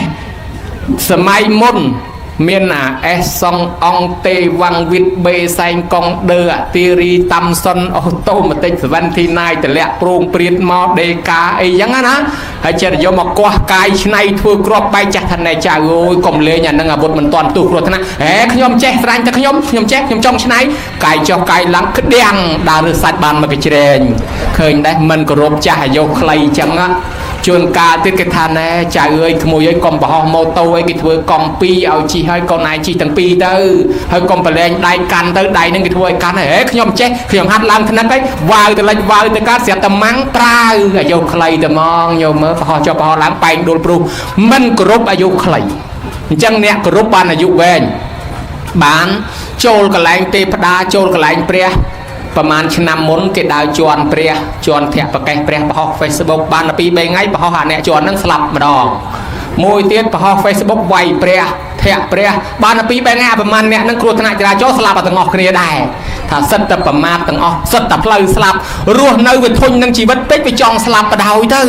B: សម័យមុនមានអាអេសសុងអង្គទេវងវិតបេសែងកងដឺអតិរីតាំសុនអូតូម៉ាទិក79តម្លាក់ប្រងព្រៀតមកដេកាអីចឹងណាហើយចិត្តយកមកកោះកាយឆ្នៃធ្វើក្របបែកចាស់ថាណែចៅអើយកុំលេងអានឹងអាវុធមិនតាន់ទុះគ្រោះថ្នាក់ហេខ្ញុំចេះស្រាញ់តែខ្ញុំចេះខ្ញុំចង់ឆ្នៃកាយចុះកាយឡើងក្តាំងដើររើសសាច់បានមកកជ្រែងឃើញដែរមិនគោរពចាស់អាយុខ្លីចឹងជួនកាលទៀតគេថាណែចៅអើយក្មួយអើយកុំបរោះម៉ូតូអីគេធ្វើកង់2ឲ្យជិះហើយកូនឯងជិះទាំងពីរទៅហើយកុំប្រឡែងដៃកាន់ទៅដៃនឹងគេធ្វើឲ្យកាន់ហេខ្ញុំចេះខ្ញុំហាត់ឡើងថ្នាក់ហើយវាវទៅលិចវាវទៅកាត់ស្រាប់តែម៉ាំងត្រាវអាយុខ្លីតែហ្មងញោមមើលបរោះចុះបរោះឡើងបែកដួលព្រុសមិនគោរពអាយុខ្លីអញ្ចឹងអ្នកគោរពបានអាយុវែងបានចូលកន្លែងទេវតាចូលកន្លែងព្រះប្រហែលឆ្នាំមុនគេដើរជន់ព្រះជន់ធាក់ប្រកេះព្រះបរោះ Facebook បាន2 3ថ្ងៃបរោះអាអ្នកជន់ហ្នឹងស្លាប់ម្ដងមួយទៀតបរោះ Facebook វាយព្រះធាក់ព្រះបាន2 3ថ្ងៃប្រហែលអ្នកហ្នឹងគ្រោះថ្នាក់ចរាចរណ៍ស្លាប់ទាំងអស់គ្នាដែរថាសិតតែប្រមាថទាំងអស់សិតតែផ្លូវស្លាប់រស់នៅវាធុញនឹងជីវិតពេកវាចង់ស្លាប់បដ ாய் ទៅ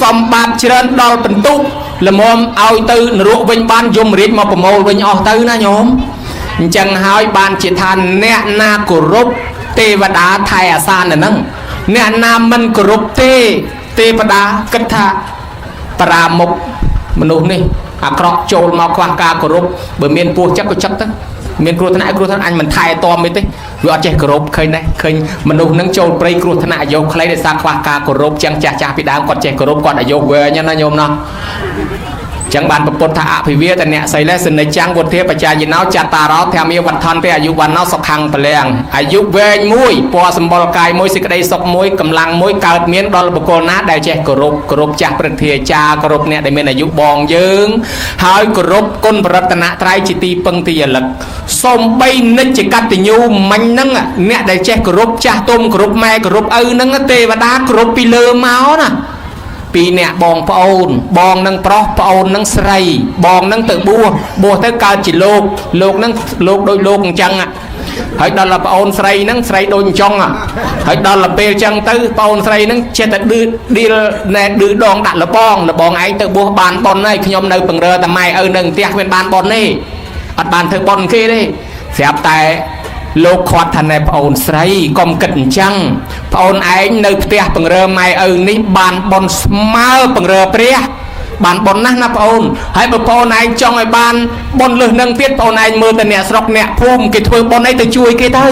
B: សំបាបច្រើនដល់បន្ទុកល្មមឲ្យទៅនរកវិញបានយមរាជមកប្រមូលវិញអស់ទៅណាញោមអញ្ចឹងហើយបានជាថាអ្នកណាគោរពទេវតាថែអាសាននៅហ្នឹងអ្នកណាមិនគោរពទេវតាគិតថាបរាមុខមនុស្សនេះអាក្រក់ចូលមកខ្វះការគោរពបើមានពោះចឹកក៏ចឹកទៅមានគ្រោះថ្នាក់អញមិនថែទាំទេវាអត់ចេះគោរពឃើញដែរឃើញមនុស្សហ្នឹងចូលព្រៃគ្រោះថ្នាក់អាយុខ្លីដោយសារខ្វះការគោរពចឹងចាស់ពីដើមគាត់ចេះគោរពគាត់អាយុវែងណាញោមណោះចឹងបានប្រពុតថាអភិវាទអ្នកសីលេសនិច្ចាំងវុធាបច្ចាយិណោចតារោធម្មវត្ថន្តិអាយុវណ្ណោសុខੰពលំអាយុវែងមួយពណ៌សម្បុរកាយមួយសេចក្តីសុខមួយកម្លាំងមួយកើតមានដល់បុគ្គលណាដែលចេះគោរពចាស់ព្រឹទ្ធាចារ្យគោរពអ្នកដែលមានអាយុបងយើងហើយគោរពគុណបរតនត្រ័យជាទីពឹងទីរលឹកសូម្បីនិច្ចកតញ្ញូមិញហ្នឹងអ្នកដែលចេះគោរពចាស់ទុំគោរពម៉ែគោរពឪហ្នឹងទេវតាគោរពពីលើមកណាពីអ្នកបងប្អូនបងនឹងប្រុសប្អូននឹងស្រីបងនឹងទៅបួសទៅកើតជាលោកនឹងលោកដូចលោកអញ្ចឹងហើយដល់ប្អូនស្រីនឹងស្រីដូចអញ្ចឹងហើយដល់ពេលអញ្ចឹងទៅប្អូនស្រីនឹងចេះតែឌឺដងដាក់លបងឯងទៅបួសបានប៉ុនហើយខ្ញុំនៅពង្រើតែម៉ែឪនៅផ្ទះគ្មានបានប៉ុនទេអត់បានធ្វើប៉ុនគេទេស្រាប់តែលោកខាត់ថាណែប្អូនស្រីកុំគិតអញ្ចឹងប្អូនឯងនៅផ្ទះពង្រើម៉ែឪនេះបានប៉ុនស្មើពង្រើព្រះបានប៉ុនណាស់ណាប្អូនហើយបើប្អូនឯងចង់ឲ្យបានប៉ុនលឹះនឹងទៀតប្អូនឯងមើលតែអ្នកស្រុកអ្នកភូមិគេធ្វើប៉ុនអីទៅជួយគេទៅ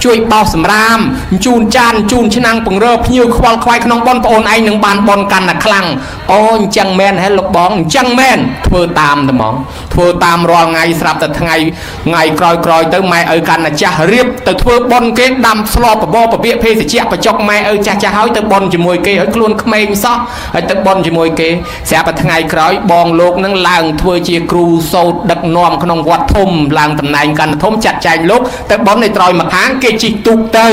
B: ជួយបោសសម្រាមជូនចានជូនឆ្នាំងពង្រើភ្ញៀវខ្វល់ខ្វាយក្នុងប៉ុនប្អូនឯងនឹងបានប៉ុនកាន់តែខ្លាំងអូអញ្ចឹងមែនហេលោកបងអញ្ចឹងមែនធ្វើតាមតែហ្មងធ្វើតាមរាល់ថ្ងៃស្រាប់តែថ្ងៃក្រោយទៅម៉ែឪកាន់តែចាស់រៀបទៅធ្វើប៉ុនគេដាំស្លបបពាកភេសជ្ជៈបចុកម៉ែឪចាស់ហើយទៅប៉ុនជាមួយគេឲ្យខ្លួនក្មេងសោះហើយទៅប៉ុនជាមួយគេស្រាប់តែថ្ងៃក្រោយបងលោកនឹងឡើងធ្វើជាគ្រូសូត្រដឹកនាំក្នុងវត្តធំឡើងតំណែងកាន់តែធំចាត់ចែងលោកទៅប៉ុនឲ្យត្រយមកខាងគេជីកទូកទៅ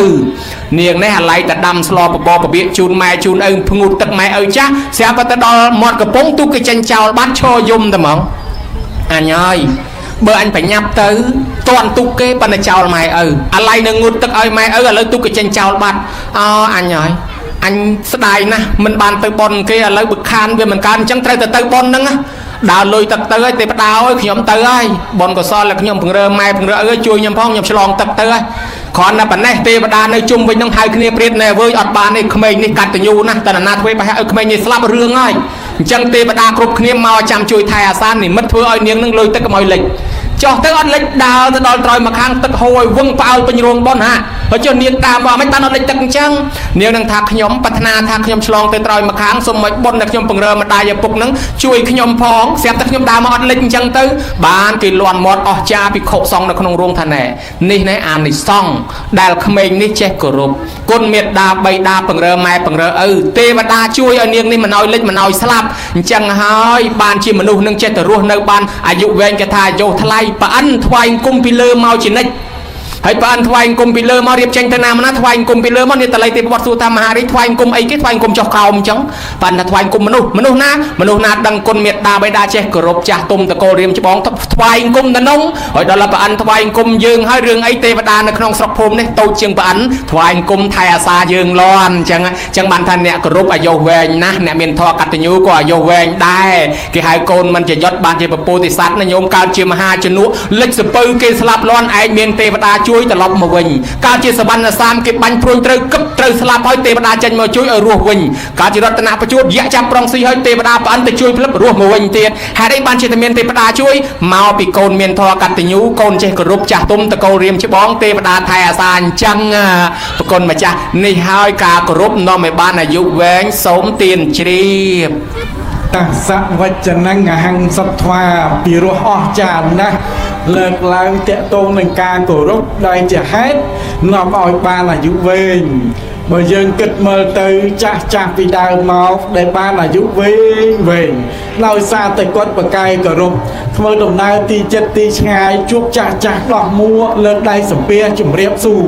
B: នាងនេះអាឡ័យតែដាំស្លបបពាកជូនម៉ែជូនឪភ្ងូតទឹកម៉ែឪចាស់ស្រាប់តែដល់មាត់កំពង់ទូកគេចេញចោលបាត់ឈរយំតែហ្មងអញហើយបើអញបញ្ញាប់ទៅតន់ទូកគេប៉ុន្តែចោលម៉ែឪអាឡ័យនឹងងូតទឹកឲ្យម៉ែឪឥឡូវទូកគេចេញចោលបាត់អូអញហើយ អញស្ដាយណាស់មិនបានទៅបនគេឥឡូវបឹកខានវាមិនកើតអញ្ចឹងត្រូវទៅបនហ្នឹងដើរលុយទឹកទៅឲ្យទេវតាអើយខ្ញុំទៅហើយបនកសលខ្ញុំពង្រើម៉ែពង្រើអើយជួយខ្ញុំផងខ្ញុំឆ្លងទឹកទៅហើយគ្រាន់តែប៉ុណ្ណេះទេវតានៅជុំវិញនឹងហៅគ្នាព្រាតណែវើយអត់បាននេះក្មេងនេះកាត់តញូណាស់តើណាធ្វើប្រហែលឲ្យក្មេងនេះស្លាប់រឿងហើយអញ្ចឹងទេវតាគ្រប់គ្នាមកចាំជួយថែអាសាននិមិត្តធ្វើឲ្យនាងនឹងលុយទឹកកុំឲ្យលិចចុះទៅអត់លិចដើរទៅដល់ត្រយមកខាងទឹកហូរឲ្យវឹងផ្អើលពេញរោងបនហាហើយចុះនាងតាមមកមិនបានអត់លិចទឹកអញ្ចឹងនាងនឹងថាខ្ញុំប្រាថ្នាថាខ្ញុំឆ្លងទៅត្រយមកខាងសូមឲ្យបុណ្យដែលខ្ញុំពង្រើម្ដាយឪពុកនឹងជួយខ្ញុំផងស្រាប់តែខ្ញុំដើរមកអត់លិចអញ្ចឹងទៅបានគេលន់មាត់អស់ចាភិក្ខុសង្ឃនៅក្នុងរោងថាណែនេះណែអានិសង្ឃដែលក្មេងនេះចេះគោរពគុណមេត្តាបៃតាពង្រើម៉ែពង្រើឪទេវតាជួយឲ្យនាងនេះមិនឲ្យលិចមិនឲ្យស្លាប់អញ្ចឹងហើយបានជាមនុស្សនឹងចេះតែរស់នៅបានអាយុវែងគេថាយោថ្លៃប្រអិនថ្វាយគុំពីលើមកជានិច្ចហើយប្រអិនថ្វាយគុំពីលើមករៀបចេញទៅណាណាថ្វាយគុំពីលើមកនេះតល័យទេវវត្តសួរថាមហារាជថ្វាយគុំអីគេថ្វាយគុំចុះក្រោមអញ្ចឹងប៉ិនថាថ្វាយគុំមនុស្សណាដឹងគុណមេត្តាបិតាចេះគោរពចាស់ទុំតកូលរៀមច្បងថ្វាយគុំទៅនងហើយដល់ប្រអិនថ្វាយគុំយើងហើយរឿងអីទេវតានៅក្នុងស្រុកភូមិនេះតូចជាងប្រអិនថ្វាយគុំថែអាសាយើងលន់អញ្ចឹងបានថាអ្នកគោរពអាយុវែងណាស់អ្នកមានធម៌កតញ្ញូក៏អាយុវែងដែរគេហៅកូនមិនចយត់បានជាពពោធិសត្វណាញោមកើតជាមហាជនុលិចសពៅគេស្លាប់លន់ឯងមានទេវតាជួយត្រឡប់មកវិញកើតជាសវណ្ណសាមគេបាញ់ព្រួយត្រូវគឹបត្រូវស្លាប់ហើយទេវតាចេញមកជួយឲ្យរស់វិញកើតជារតនប្រជូតយៈចាប់ប្រងស៊ីហើយទេវតាប្អិនទៅជួយផ្លឹបរស់មកវិញទៀតហេតុអីបានជាតែមានទេវតាជួយមកពីកូនមានធម៌កតញ្ញូកូនចេះគោរពចាស់ទុំតកូលរៀមច្បងទេវតាថែអាសាអញ្ចឹងប្រគុណម្ចាស់នេះហើយការគោរពនាំឲ្យបានអាយុវែងសូមទានជ្រាប
A: តសវចនងអហង្សត្វាពីរោះអស្ចារ្យណាស់លើកឡើងតកតងនឹងការគោរពដែលជាហេតុនាំឲ្យបានអាយុវែងបើយើងគិតមើលទៅចាស់ពីដើមមកដែលបានអាយុវែងដោយសារតែគាត់ប្រកែកគោរពធ្វើដំណើរទីចិត្តទីឆ្ងាយជួបចាស់ដោះមួលើកដៃសំពះជំរាបសួរ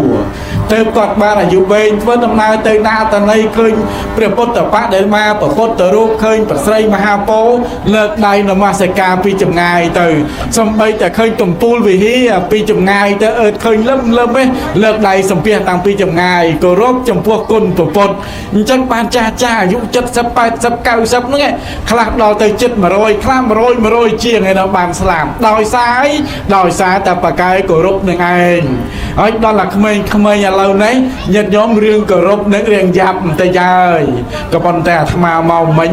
A: ទៅគាត់បានអាយុវែងធ្វើដំណើរទៅណាតណីឃើញព្រះពុទ្ធបដិមាព្រះពុទ្ធរូបឃើញព្រះស្រីមហាពោធិ៍លើកដៃនមស្ការពីចម្ងាយទៅសំបីតែឃើញកំពូលវិហារពីចម្ងាយទៅអើឃើញលឹមឯងលើកដៃសំពះតាំងពីចម្ងាយគោរពចំពោះគុណព្រះពុទ្ធអញ្ចឹងបានចាស់អាយុ70 80 90ហ្នឹងឯងខ្លះដល់ទៅចិត្ត100ខ្លះ100ជាងឯនោះបានស្លាប់ដោយសារតែបកែគោរពនឹងឯងហើយដល់តែក្មេងឥឡូវនេះញាតិញោមរឿងគោរពនឹងរៀងយ៉ាប់បន្តិចហើយក៏ប៉ុន្តែអាត្មាមកមិញ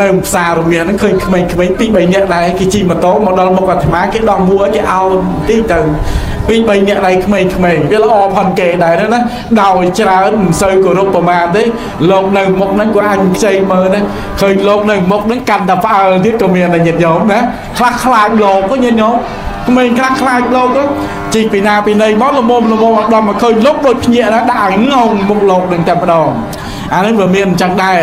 A: នៅផ្សាររមាសហ្នឹងឃើញក្មេងៗ 2-3 នាក់ដែរគេជិះម៉ូតូមកដល់មុខអាត្មាគេដោះមួគេអោនតិចទៅ 2-3 នាក់ដៃក្មេងវាល្អផនគេដែរណាដោយច្រើនមិនសូវគោរពប្រមាណទេលោកនៅមុខហ្នឹងក៏អាចខ្ចីមើលដែរឃើញលោកនៅមុខហ្នឹងកាន់តែផ្អើលទៀតក៏មានតែញាតិញោមណាខ្លះខ្លាចលោកក៏ញាតិញោមក្មេងខ្លះខ្លាចលោកទៅជីពីណាពីណីមកលមដល់មកឃើញលោកដូចភ្ញាក់ណាដាក់ឲ្យងងមុខលោកនឹងតែម្ដងអានេះវាមានអញ្ចឹងដែរ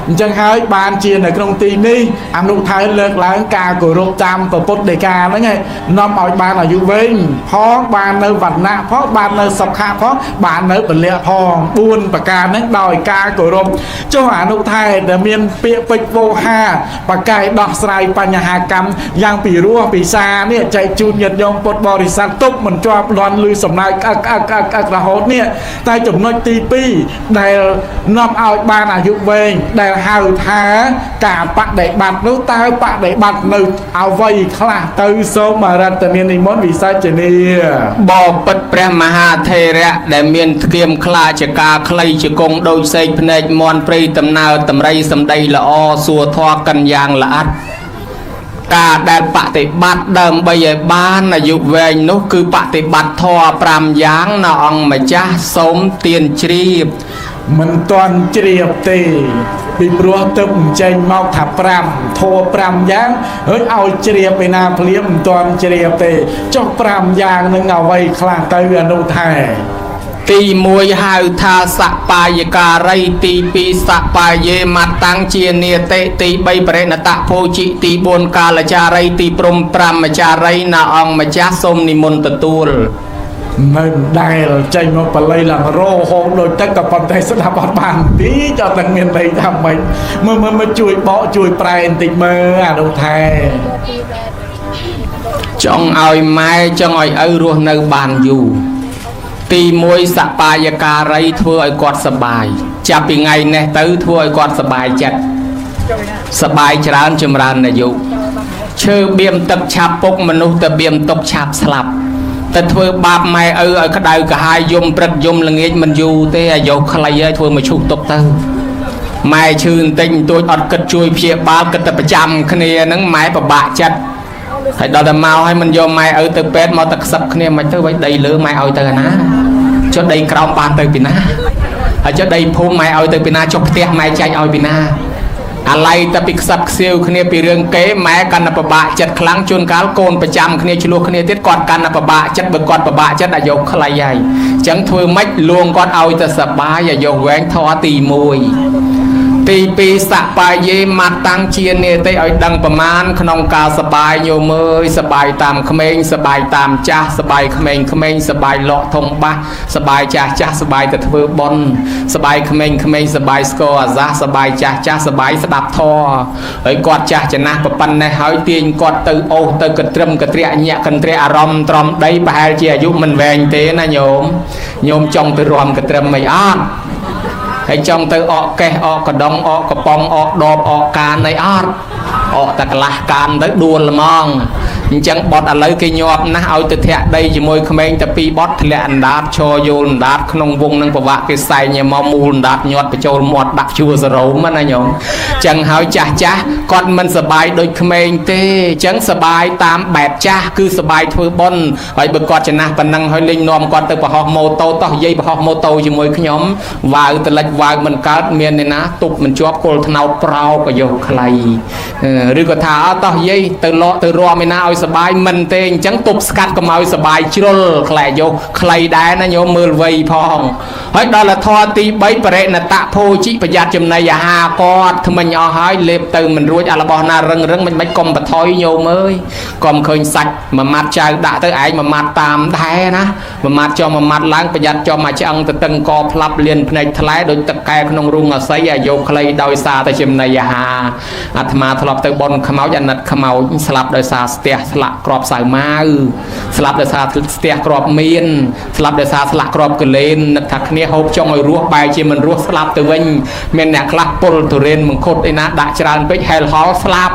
A: អញ្ចឹងហើយបានជានៅក្នុងទីនេះអនុថែលើកឡើងការគោរពតាមពុទ្ធដីកាហ្នឹងឯងនាំឲ្យបានអាយុវែងផងបាននៅវណ្ណៈផងបាននៅសុខៈផងបាននៅពលៈផង4ប្រការហ្នឹងដោយការគោរពចុះអនុថែដែលមានពាក្យពេចន៍វោហាបកែដោះស្រាយបញ្ហាកម្មយ៉ាងពីរោះពិសានេះចែកជូនញាតិញោមពុទ្ធបរិស័ទទុកមិនជាប់លន់ឮសំណើចអឹករហូតនេះតែចំណុចទី2ដែលនាំឲ្យបានអាយុវែងដែលហៅថាការបដិបត្តិនោះតើបដិបត្តិនៅអ្វីខ្លះទៅសូមរតនានិមន្តវិសាចនី
B: បបិទ្ធព្រះមហាថេរៈដែលមានធ្គាមខ្លាចការខ្លីជាគង់ដោយសេកភ្នែកមន់ព្រៃដំណើរតម្រៃសម្ដីល្អសួរធွာកិនយ៉ាងល្អិតការដែលបដិបត្តិដើម្បីឲ្យបានអាយុវែងនោះគឺបដិបត្តិធម៌5យ៉ាងនៅអង្គម្ចាស់សូមទានជ្រាប
A: មិនតាន់ជ្រាបទេពីព្រោះទៅចេញមកថា5ធម៌5យ៉ាងហើយឲ្យជ្រាបឯណាភ្លាមមិនតាន់ជ្រាបទេចុះ5យ៉ាងនឹងអ្វីខ្លះទៅអនុថែ
B: ទី1ហៅថាសបាយការីទី2សបាយេមតាំងជានិតិទី3បរិណតភោជិទី4កាលចារីទី5ព្រមចារីណាអង្គម្ចាស់សូមនិមន្តទទួល
A: មិនដែលចេញមកបល័យឡើងរោហោដូចទឹកក៏ប៉ុន្តែស្ដាប់អត់បានទីចោលតែមានន័យថាម៉េចមើលជួយបកជួយប្រែបន្តិចមើលអនុថែ
B: ចង់ឲ្យម៉ែចង់ឲ្យឪរស់នៅបានយូរទី1សបាយការីធ្វើឲ្យគាត់សបាយ ចាប់ពីថ្ងៃនេះទៅធ្វើឲ្យគាត់សប្បាយចិត្តសប្បាយច្រើនចម្រើនអាយុឈើបៀមទឹកឆាប់ពុកមនុស្សទៅបៀមទុកឆាប់ស្លាប់តែធ្វើបាបម៉ែឪឲ្យក្តៅកាហាយយំព្រឹកយំល្ងាចមិនយូរទេអាយុខ្លីហើយធ្វើមកឈូសទុកទៅម៉ែឈឺបន្តិចបន្តួចអត់គិតជួយព្យាបាលគិតតែប្រចាំគ្នាហ្នឹងម៉ែពិបាកចិត្តហើយដល់តែមកឲ្យមិនយកម៉ែឪទៅពេទ្យមកតែខ្សឹបគ្នាមិនទៅវិញដីលើម៉ែឲ្យទៅណាចុះដីក្រោមបានទៅពីណាហើយចុះដីភូមិម៉ែឲ្យទៅពីណាចុះផ្ទះម៉ែចែកឲ្យពីណាអាឡ័យតែពីខ្សឹបខ្សៀវគ្នាពីរឿងគេម៉ែកាន់តែពិបាកចិត្តខ្លាំងជួនកាលកូនប្រចាំគ្នាឆ្លោះគ្នាទៀតគាត់កាន់តែពិបាកចិត្តបើគាត់ពិបាកចិត្តអាយុខ្លីហើយអញ្ចឹងធ្វើម៉េចលួងគាត់ឲ្យទៅសប្បាយអាយុវែងធរទី1ទី2សបាយេម៉ាត់តាំងជានេតិឲ្យដឹងប្រមាណក្នុងការសបាយញោមអើយសបាយតាមក្មេងសបាយតាមចាស់សបាយក្មេងសបាយលក់ធំបាសសបាយចាស់សបាយទៅធ្វើបុណ្យសបាយក្មេងសបាយស្គរអាសាសបាយចាស់សបាយស្ដាប់ធម៌ហើយគាត់ចាស់ចំណាស់ប៉ុណ្ណេះហើយទាញគាត់ទៅអូសទៅកត្រឹមកត្រាក់ញាក់កន្ត្រាក់អារម្មណ៍ត្រំដីប្រហែលជាអាយុមិនវែងទេណាញោមចង់ទៅរំកត្រឹមមិនអត់ហើយចង់ទៅអកកេះអកកដងអកកប៉ងអកដបអកកានអីអត់អកតែកន្លះកានទៅដួលល្មងអញ្ចឹងបត់ឥឡូវគេញាប់ណាស់ឲ្យទៅធាក់ដីជាមួយក្មេងតែ2បត់ធ្លាក់អណ្ដាតឈរយល់អណ្ដាតក្នុងវងនឹងប្រវាក់គេសែងមកមូលអណ្ដាតញាត់បញ្ចូលមាត់ដាក់ជួសរោមណាញោមអញ្ចឹងហើយចាស់គាត់មិនសបាយដូចក្មេងទេអញ្ចឹងសបាយតាមបែបចាស់គឺសបាយធ្វើបុណ្យហើយបើគាត់ចំណាស់ប៉ុណ្ណឹងហើយលេងនាំគាត់ទៅប្រហោះម៉ូតូតោះយាយប្រហោះម៉ូតូជាមួយខ្ញុំវាវតលិចវាវមិនកើតមានអ្នកណាទប់មិនជាប់គល់ថ្នោតប្រោកអាយុខ្លីឬក៏ថាអត់តោះយាយទៅលក់ទៅរំឯណាឲ្យសបាយមិនទេអញ្ចឹងទប់ស្កាត់កុំឲ្យសបាយជ្រុលខ្លែយកខ្លីដែរណាញោមមើលវ័យផងហើយដល់ធម៌ទី3បរិណតភោជិប្រយ័ត្នចំណីអាហារគាត់ថ្មិញអស់ហើយលេបទៅមិនរួចអារបស់ណារឹងមិនកុំបថុយញោមអើយកុំឃើញសាច់មួយម៉ាត់ចៅដាក់ទៅឯងមួយម៉ាត់តាមដែរណាមួយម៉ាត់ចុះមួយម៉ាត់ឡើងប្រយ័ត្នចុះមកឆ្អឹងទៅតឹងកផ្លាប់លៀនភ្នែកថ្លែដូចទឹកកែក្នុងរូងអាស័យអាយុខ្លីដោយសារតែចំណីអាហារអាត្មាធ្លាប់ទៅបនខ្មោចអាណិតខ្មោចស្លាប់ដោយសារស្ទះស្លាក់ក្របសៅម៉ាវស្លាប់ដោយសារស្ទះក្របមៀនស្លាប់ដោយសារស្លាក់ក្របកលេននឹកថាគ្នាហូបចង់ឲ្យរស់បែរជាមិនរស់ស្លាប់ទៅវិញមានអ្នកខ្លះពុលទុរេនមង្ឃុតឯណាដាក់ច្រើនពេកហែលហល់ស្លាប់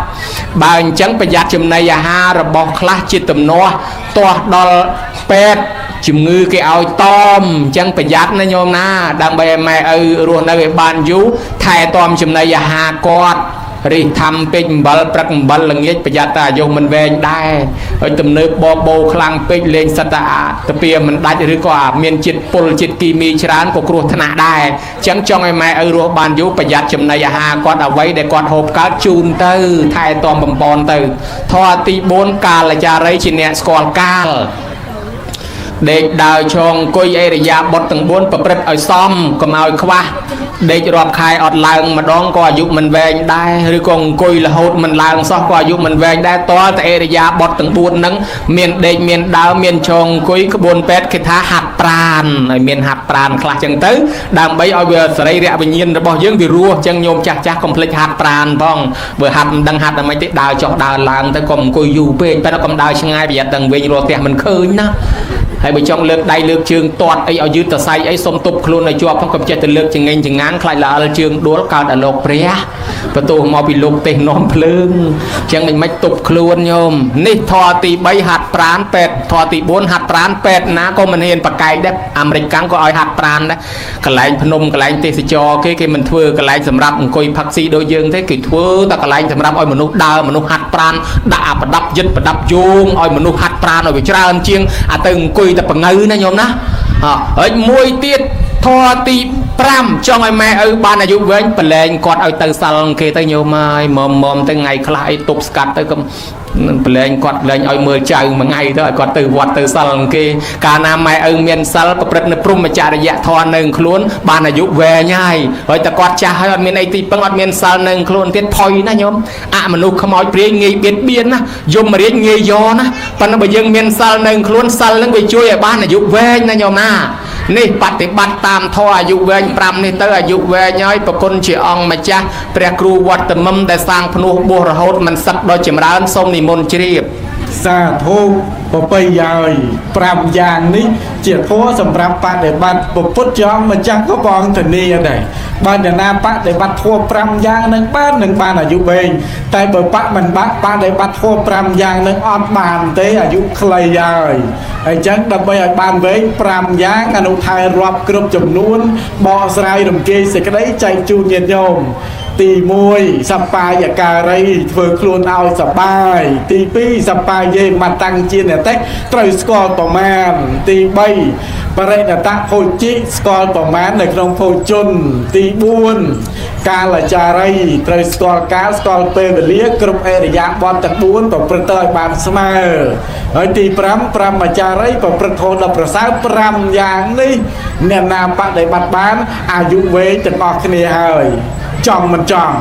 B: បើអញ្ចឹងប្រយ័ត្នចំណីអាហាររបស់ខ្លះជាទំនាស់ទាស់ដល់ពេទ្យជំងឺគេឲ្យតមអញ្ចឹងប្រយ័ត្នណាញោមណាដើម្បីឲ្យម៉ែឪរស់នៅឲ្យបានយូរថែទាំចំណីអាហារគាត់រិះធំពេកអំបិលព្រឹកអំបិលល្ងាចប្រយ័ត្នតែអាយុមិនវែងដែរហើយទំនើបបោខ្លាំងពេកលេងសត្វតាពៀមិនដាច់ឬក៏មានជាតិពុលជាតិគីមីច្រើនក៏គ្រោះថ្នាក់ដែរអញ្ចឹងចង់ឲ្យម៉ែឪរស់បានយូរប្រយ័ត្នចំណីអាហារគាត់អ្វីដែលគាត់ហូបកើតជូនទៅថែទាំបំពន់ទៅធម៌ទី4កាលចារីជាអ្នកស្គាល់កាលដេកដើរឈងអង្គុយអេរយាបត់ទាំង4ប្រព្រឹត្តឲ្យសមកុំឲ្យខ្វះដេករាប់ខែអត់ឡើងម្ដងក៏អាយុមិនវែងដែរឬក៏អង្គុយរហូតមិនឡើងសោះក៏អាយុមិនវែងដែរតលតែអេរយាបត់ទាំង4ហ្នឹងមានដេកមានដើរមានឈងអង្គុយក្បួនពេទ្យគេថាហាត់ប្រាណហើយមានហាត់ប្រាណខ្លះចឹងទៅដើម្បីឲ្យវាសរីរៈវិញ្ញាណរបស់យើងវារស់ចឹងញោមចាស់កុំភ្លេចហាត់ប្រាណផងបើហាត់មិនដឹងហាត់មិនទេដើរចុះដើរឡើងទៅកុំអង្គុយយូរពេកតែកុំដើរឆ្ងាយប្រយ័ត្នដឹងវិញរស់ផ្ទះមិនឃើញណាហើយបើចង់លើកដៃលើកជើងទាត់អីឲ្យយឺតតសៃអីសុំទប់ខ្លួនឲ្យជាប់ផងកុំចេះទៅលើកចង្អេងចង្ងានខ្លាចល្អិលជើងដួលកើតអាលោកព្រះបន្ទោសមកពីលោកទេសនាំភ្លើងចឹងមិនទប់ខ្លួនញោមនេះធម៌ទី3ហាត់ប្រាណពេទ្យធម៌ទី4ហាត់ប្រាណពេទ្យណាក៏មិនហ៊ានប្រកែកដែរអាមេរិកកាំងក៏ឲ្យហាត់ប្រាណដែរកន្លែងភ្នំកន្លែងទេសចរគេមិនធ្វើកន្លែងសម្រាប់អង្គុយផឹកស៊ីដូចយើងទេគេធ្វើតែកន្លែងសម្រាប់ឲ្យមនុស្សដើរមនុស្សហាត់ប្រាណដាក់អាប្រដាប់យិតប្រដាប់យោងឲ្យមនុស្សហាត់ប្រាណឲ្យវាច្រើនជាងអាទៅអង្គុយតែបង្ងើណាញោមណាហើយមួយទៀតធម៌ទី5ចង់ឲ្យម៉ែឪបានអាយុវែងប្រឡែងគាត់ឲ្យទៅសាល់គេទៅញោមហើយមុំទៅថ្ងៃខ្លះអីទប់ស្កាត់ទៅកុំប្រឡែងគាត់លែងឲ្យមើលចៅមួយថ្ងៃទៅឲ្យគាត់ទៅវត្តទៅសាល់គេកាលណាម៉ែឪមានសាល់ប្រព្រឹត្តនៅព្រហ្មចរិយធម៌នៅខ្លួនបានអាយុវែងហើយតែគាត់ចាស់ហើយអត់មានអីទីពឹងអត់មានសាល់នៅខ្លួនទៀតផុយណាញោមអមនុស្សខ្មោចព្រាយងាយបៀតបៀនណាយមរាជងាយយកណាប៉ុន្តែបើយើងមានសាល់នៅខ្លួនសាល់នឹងវាជួយឲ្យបានអាយុវែងណាញោមណានេះបប្រតិបត្តិតាមធម៌អាយុវែង5នេះទៅអាយុវែងហើយប្រគុណជាអង្គម្ចាស់ព្រះគ្រូវត្តមឹមដែលសាងភ្នោះបួសរហូតមិនសឹកដល់ចម្រើនសូមនិមន្តជ្រាប
A: សាធុបបៃយាយ5យ៉ាងនេះជាធម៌សម្រាប់បដិបត្តិពុទ្ធចង់ម្ចាស់ក៏បងធានាដែរបើអ្នកណាបដិបត្តិធម៌5យ៉ាងនឹងបានអាយុវែងតែបើមិនបដិបត្តិធម៌5យ៉ាងនឹងអត់បានទេអាយុខ្លីហើយអញ្ចឹងដើម្បីឲ្យបានវែង5យ៉ាងអនុថែរាប់គ្រប់ចំនួនបកស្រាយរំគេសេចក្តីចែកជូនញាតិញោមទី1សបាយការីធ្វើខ្លួនឲ្យសបាយទី2សបាយេមកតាំងជាអ្នកតេត្រូវស្គាល់ប្រមាណទី3បរិណតភោជិស្គាល់ប្រមាណនៅក្នុងភោជនទី4កាលចារីត្រូវស្គាល់កាលស្គាល់ពេលវេលាគ្រប់អរិយាបថទាំង4ប្រព្រឹត្តទៅឲ្យបានស្មើហើយទី5ប្រមចារីប្រព្រឹត្តធម៌ដល់ប្រសើរ5យ៉ាងនេះអ្នកណាបដិបត្តិបានអាយុវែងទាំងអស់គ្នាហើយចង់មិនចង់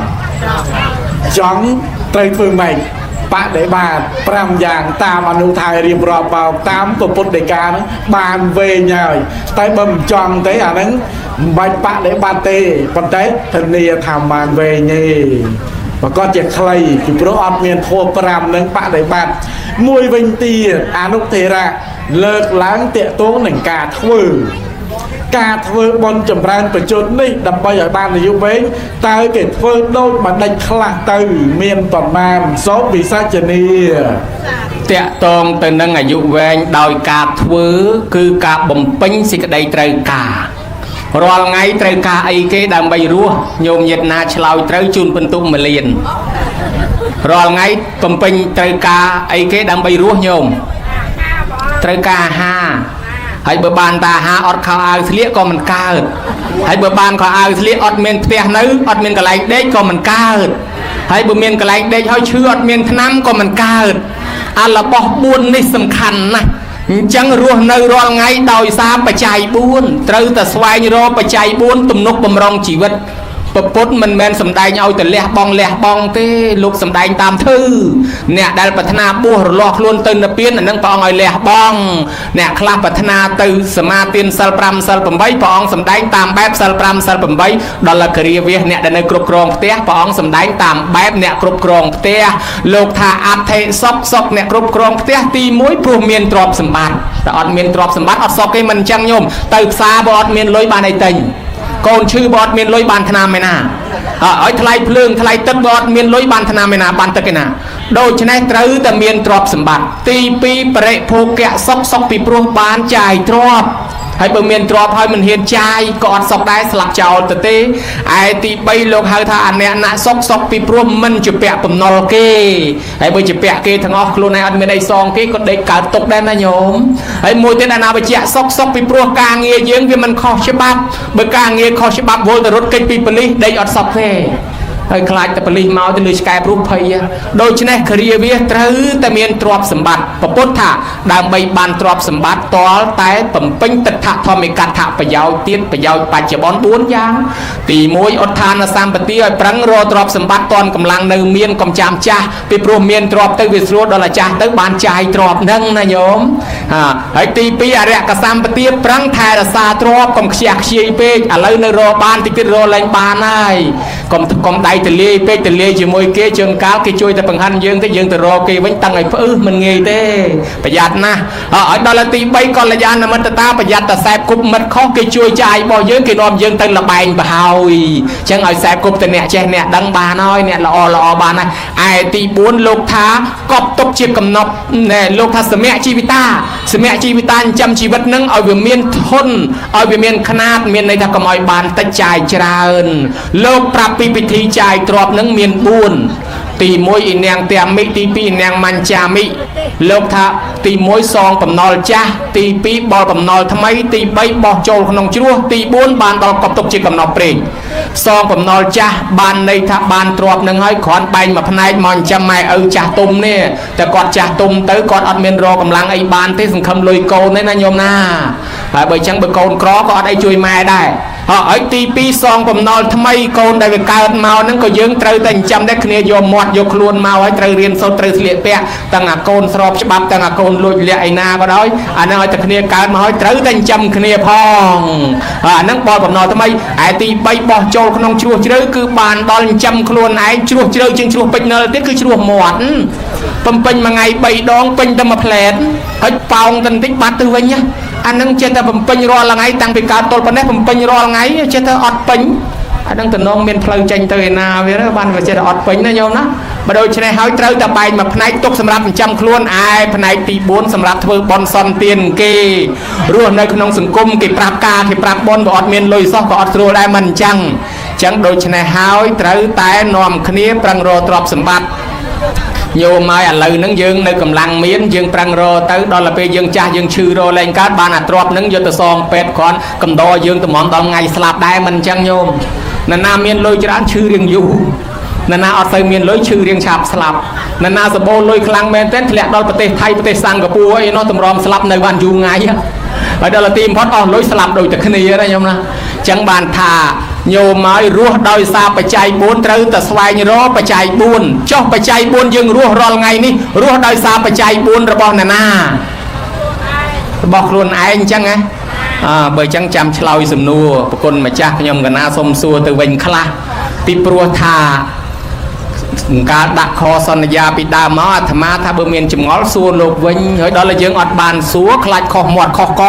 A: ត្រូវធ្វើម៉េចបដិបត្តិ5យ៉ាងតាមអនុថែរៀបរាប់មកតាមពុទ្ធដីកាហ្នឹងបានវែងហើយតែបើមិនចង់ទេអាហ្នឹងមិនបាច់បដិបត្តិទេប៉ុន្តែធានាថាបានវែងទេប្រកបជាខ្លីពីព្រោះអត់មានធម៌5នឹងបដិបត្តិមួយវិញទៀតអនុធេរៈលើកឡើងតេតងនឹងការធ្វើបុណ្យចម្រើនបច្ចុប្បន្ននេះដើម្បីឲ្យបានអាយុវែងតើគេធ្វើដូចមិនដាច់ខ្លះទៅមានប្រមាណសូមវិសាចនីតេតងទៅនឹងអាយុវែងដោយការធ្វើគឺការបំពេញសេចក្តីត្រូវការរាល់ថ្ងៃត្រូវការអីគេដើម្បីរស់ញោមញាតិណាឆ្លើយត្រូវជូនពិន្ទុ1លានរាល់ថ្ងៃបំពេញត្រូវការអីគេដើម្បីរស់ញោមត្រូវការអាហារហើយបើបានតាអាហារអត់ខោអាវស្លៀកក៏មិនកើតហើយបើបានខោអាវស្លៀកអត់មានផ្ទះនៅអត់មានកន្លែងដេកក៏មិនកើតហើយបើមានកន្លែងដេកហើយឈឺអត់មានថ្នាំក៏មិនកើតអារបស់4នេះសំខាន់ណាស់អញ្ចឹងរស់នៅរាល់ថ្ងៃដោយសារបច្ច័យ4ត្រូវតែស្វែងរកបច្ច័យ4ទំនុកបំរុងជីវិតពុទ្ធមិនមែនសំដែងឲ្យតែលះបង់ទេលោកសំដែងតាមធឺអ្នកដែលប្រាថ្នាបួសរលាស់ខ្លួនទៅនិព្វានអានឹងព្រះអង្គឲ្យលះបង់អ្នកខ្លះប្រាថ្នាទៅសមាទានសិល5សិល8ព្រះអង្គសំដែងតាមបែបសិល5សិល8ដល់លគរាវាសអ្នកដែលនៅគ្រប់គ្រងផ្ទះព្រះអង្គសំដែងតាមបែបអ្នកគ្រប់គ្រងផ្ទះលោកថាអត្ថិសុខអ្នកគ្រប់គ្រងផ្ទះទី1ព្រោះមានទ្រព្យសម្បត្តិតែអត់មានទ្រព្យសម្បត្តិអត់សុខទេមិនអញ្ចឹងញោមទៅផ្សារបើអត់មានលុយបានអីទិញកូនឈឺបើអត់មានលុយបានថ្នាំឯណាឲ្យថ្លៃភ្លើងថ្លៃទឹកបើអត់មានលុយបានថ្នាំឯណាបានទឹកឯណាដូច្នេះត្រូវតែមានទ្រព្យសម្បត្តិទី2បរិភោគៈសុខពីព្រោះបានចាយទ្រព្យហើយបើមានទ្រព្យហើយមិនហ៊ានចាយក៏អត់សុខដែរស្លាប់ចោលទៅទេឯទី3លោកហៅថាអនៈណាសុខពីព្រោះមិនជាពាក់បំណុលគេហើយបើជាពាក់គេទាំងអស់ខ្លួនឯងអត់មានអីសងគេក៏ដេកកើតទុកដែរណាញោមហើយមួយទៀតអនាបច្ចៈសុខពីព្រោះការងារយើងវាមិនខុសច្បាប់បើការងារខុសច្បាប់វល់ទៅរត់គេចពីប៉ូលីសដេកអត់សុខទេហើយខ្លាចតែប៉ូលីសមកទៅលើឆ្កែព្រោះភ័យដូច្នេះគ្រាវាត្រូវតែមានទ្រព្យសម្បត្តិពុទ្ធថាដើម្បីបានទ្រព្យសម្បត្តិតលតែបំពេញទិដ្ឋធម្មិកថាប្រយោជន៍ទៀតប្រយោជន៍បច្ចុប្បន្ន4យ៉ាងទី1ឧទ្ធានសម្បត្តិឲ្យប្រឹងរកទ្រព្យសម្បត្តិតនកម្លាំងនៅមានកុំចាំចាស់ពីព្រោះមានទ្រព្យទៅវាស្រួលដល់អាចាស់ទៅបានចាយទ្រព្យហ្នឹងណាញោមហើយទី2អរិយកសម្បត្តិប្រឹងថែរក្សាទ្រព្យកុំខ្ជះខ្ជាយពេកឥឡូវនៅរកបានតិចទៀតរកលែងបានហើយកុំដៃទលាយពេកទលាយជាមួយគេជើងកាលគេជួយតែបង្ហាន់យើងទៅយើងទៅរកគេវិញតាំងឲ្យផ្អឹសមិនងាយទេប្រយ័ត្នណាស់ឲ្យដល់ទី3កល្យាណមិត្តតាប្រយ័ត្នតែសែបគប់មិត្តខុសគេជួយចាយរបស់យើងគេនាំយើងទៅលបែងបហើយអញ្ចឹងឲ្យសែបគប់ទៅអ្នកចេះអ្នកដឹងបានហើយអ្នកល្អបានហើយឯទី4លោកថាកប់ទុកជាកំណប់លោកថាសមៈជីវិតាចិញ្ចឹមជីវិតនឹងឲ្យវាមានធន់ឲ្យវាមានຂណាតមានន័យថាកុំឲ្យបានតិចចាយច្រើនលោកប្រាប់ពីពិធីចាយទ្រព្យនឹងមាន4ទី1អ៊ីនាងតាមិទី2អ៊ីនាងមញ្ចាមិលោកថាទី1សងបំណុលចាស់ទី2បលបំណុលថ្មីទី3បោះចូលក្នុងជ្រោះទី4បានដល់កប់ទុកជាកំណប់ព្រេងសងបំណុលចាស់បានន័យថាបានទ្រព្យនឹងហើយគ្រាន់បែងមួយផ្នែកមកចាំម៉ែឪចាស់ទុំនេះតែគាត់ចាស់ទុំទៅគាត់អត់មានរកកម្លាំងអីបានទេសង្ឃឹមលុយកូនទេណាញោមណាហើយបើអញ្ចឹងបើកូនក្រក៏អត់អីជួយម៉ែដែរ
B: ឲ្យទី2សងបំណុលថ្មីកូនដែលវាកើតមកហ្នឹងក៏យើងត្រូវតែចិញ្ចឹមដែរគ្នាយកមាត់យកខ្លួនមកឲ្យត្រូវរៀនសូត្រត្រូវស្លៀកពាក់ទាំងអាកូនស្របច្បាប់ទាំងអាកូនលួចលាក់ឯណាក៏ដោយអាហ្នឹងឲ្យតែគ្នាកើតមកឲ្យត្រូវតែចិញ្ចឹមគ្នាផងអាហ្នឹងបលបំណុលថ្មីឯទី3បោះចូលក្នុងជ្រោះជ្រៅគឺបានដល់ចិញ្ចឹមខ្លួនឯងជ្រោះជ្រៅជាងជ្រោះពេជ្រនិលទៀតគឺជ្រោះមាត់បំពេញមួយថ្ងៃ3ដងពេញតែមួយផ្លែតហើយប៉ោងទៅបន្តិចបាត់ទៅវិញណាអានឹងចេះតែបំពេញរាល់ថ្ងៃតាំងពីកើតទល់ប៉ុណ្ណេះបំពេញរាល់ថ្ងៃចេះតែអត់ពេញអានឹងតំណងមានផ្លូវចេញទៅឯណាវាបានវាចេះតែអត់ពេញណាញោមណាបើដូច្នេះហើយត្រូវតែបែងមួយផ្នែកទុកសម្រាប់ចិញ្ចឹមខ្លួនឯផ្នែកទី4សម្រាប់ធ្វើបន់សន្តានគេរស់នៅក្នុងសង្គមគេប្រាប់ការគេប្រាប់បន់ក៏អត់មានលុយសោះក៏អត់ស្រួលដែរមិនអញ្ចឹងដូច្នេះហើយត្រូវតែនាំគ្នាប្រឹងរកទ្រព្យសម្បត្តិញោមមកឥឡូវហ្នឹងយើងនៅកម្លាំងមានយើងប្រឹងរកទៅដល់ទៅពេលយើងចាស់យើងឈឺរលែងកើតបានអាទ្រព្យហ្នឹងយកទៅសងពេទ្យគ្រាន់កំដរយើងតម្រាំដល់ថ្ងៃស្លាប់ដែរមិនអញ្ចឹងញោមណាមានលុយច្រើនឈឺរៀងយូរណាអត់ទៅមានលុយឈឺរៀងឆាប់ស្លាប់ណាសបោលុយខ្លាំងមែនទែនធ្លាក់ដល់ប្រទេសថៃប្រទេសសិង្ហបុរីអីនោះតម្រាំស្លាប់នៅបានយូរថ្ងៃហើយដល់ទីបំផុតអស់លុយស្លាប់ដូចតែគ្នាណាញោមណាអញ្ចឹងបានថាញោមឲ្យរស់ដោយសារបច្ច័យ4ត្រូវតែស្វែងរកបច្ច័យ4ចុះបច្ច័យ4យើងរស់រាល់ថ្ងៃនេះរស់ដោយសារបច្ច័យ4របស់អ្នកណារបស់ខ្លួនឯងអញ្ចឹងណាបើអញ្ចឹងចាំឆ្លើយសំណួរប្រគុណម្ចាស់ខ្ញុំកណាសុំសួរទៅវិញខ្លះពីព្រោះថាការដាក់ខសន្យាពីដើមមកអាត្មាថាបើមានចម្ងល់សួរលោកវិញហើយដល់តែយើងអត់បានសួរខ្លាចខុសមាត់ខុសក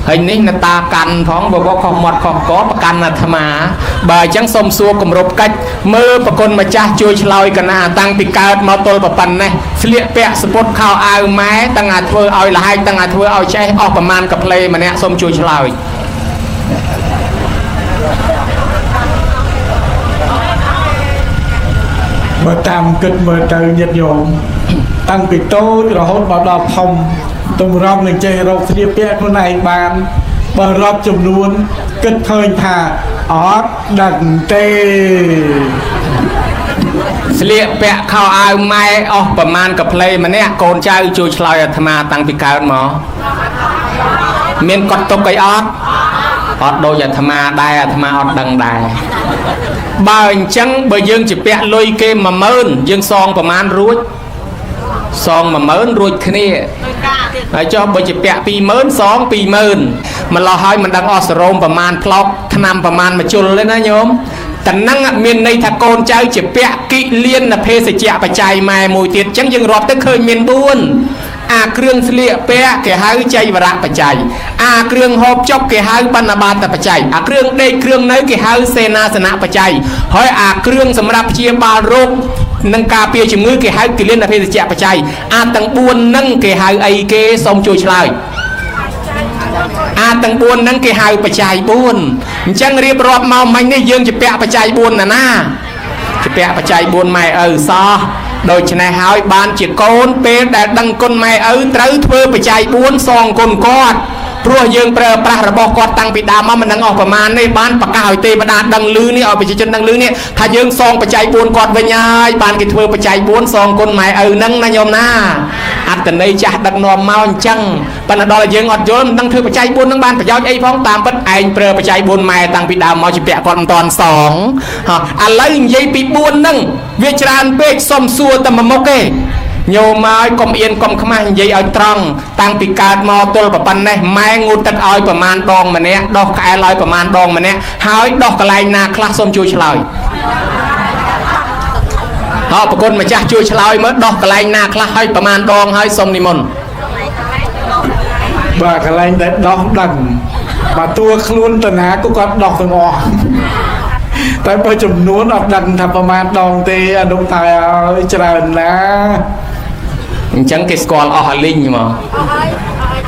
B: ហើយនេះនតាកាន់ផងបើខុសមាត់ខុសកប្រកាន់អាត្មាបើអញ្ចឹងសូមសួរគម្រប់កិច្ចមើលប្រគុណម្ចាស់ជួយឆ្លើយកណាតាំងពីកើតមកទល់ប៉ុណ្ណេះស្លៀកពាក់សពុតខោអាវម៉ែទាំងអាធ្វើឲ្យលហែកទាំងអាធ្វើឲ្យចេះអស់ប្រមាណកាផ្លេម្នាក់សូមជួយឆ្លើយ
A: បើតាមគិតមើលទៅញាតិញោមតាំងពីតូចរហូតមកដល់ធំតម្រាប់នឹងចេះរកស្លៀកពាក់ខ្លួនឯងបានបើរាប់ចំនួនគិតឃើញថាអត់ដឹងទេ
B: ស្លៀកពាក់ខោអាវម៉ែអស់ប្រមាណកាផ្លេម្នាក់កូនចៅជួយឆ្លើយអាត្មាតាំងពីកើតមកមានកត់ទុកអីអត់ដូចអាត្មាដែរអាត្មាអត់ដឹងដែរបើអញ្ចឹងបើយើងជាពាក់លុយគេ10000យើងសងប្រមាណរួចសង10000រួចគ្នាហើយចុះបើជាពាក់20000សង20000ម្លោះហើយមិនដឹងអស់សរោមប្រមាណផ្លោកឆ្នាំប្រមាណមួយជុលទេណាញោមតែហ្នឹងមានន័យថាកូនចៅជាពាក់គិលានភេសជ្ជៈបច្ច័យម៉ែមួយទៀតអញ្ចឹងយើងរាប់ទៅឃើញមាន4អាគ្រឿងស្លៀកពាក់គេហៅចៃវរៈបច្ច័យអាគ្រឿងហូបចុកគេហៅបណ្ឌបាតបច្ច័យអាគ្រឿងដេកគ្រឿងនៅគេហៅសេនាសនៈបច្ច័យហើយអាគ្រឿងសម្រាប់ព្យាបាលរោគនឹងការពារជំងឺគេហៅគិលានភេសជ្ជៈបច្ច័យអាទាំង4ហ្នឹងគេហៅអីគេសូមជួយឆ្លើយអាទាំង4ហ្នឹងគេហៅបច្ច័យ4អញ្ចឹងរៀបរាប់មកមិញនេះយើងជាពាក់បច្ច័យ4ណាជាពាក់បច្ច័យ4ម៉ែឪសោះដូច្នេះហើយបានជាកូនពេលដែលដឹងគុណម៉ែឪត្រូវធ្វើបច្ច័យ4សងគុណគាត់ព្រោះយើងប្រើប្រាស់របស់គាត់តាំងពីដើមមកមិនដឹងអស់ប្រមាណនេះបានប្រកាសឲ្យទេវតាដឹងឮនេះឲ្យប្រជាជនដឹងឮនេះថាយើងសងបច្ច័យ4គាត់វិញហើយបានគេធ្វើបច្ច័យ4សងគុណម៉ែឪហ្នឹងណាញោមណាអត្តន័យចាស់ដឹកនាំមកអញ្ចឹងប៉ុន្តែដល់យើងអត់យល់មិនដឹងធ្វើបច្ច័យ4ហ្នឹងបានប្រយោជន៍អីផងតាមពិតឯងប្រើបច្ច័យ4ម៉ែតាំងពីដើមមកជាពាក់គាត់មិនតាន់សងឥឡូវនិយាយពី4ហ្នឹងវាច្រើនពេកសុំសួរតែមួយមុខទេញោមមកឲ្យកុំអៀនកុំខ្មាស់និយាយឲ្យត្រង់តាំងពីកើតមកទល់ប៉ុណ្ណេះម៉ែងូតទឹកឲ្យប្រមាណដងម្នាក់ដោះក្អែលឲ្យប្រមាណដងម្នាក់ហើយដោះកន្លែងណាខ្លះសូមជួយឆ្លើយប្រគុណម្ចាស់ជួយឆ្លើយមើលដោះកន្លែងណាខ្លះឲ្យប្រមាណដងហើយសូមនិមន្ត
A: បាទកន្លែងដែលដោះដឹងបើតួខ្លួនតាណាក៏គាត់ដោះទាំងអស់តែបើចំនួនអត់ដឹងថាប្រមាណដងទេអនុតែឲ្យច្រើនណា
B: អញ្ចឹងគេស្គាល់អស់អាលីងមក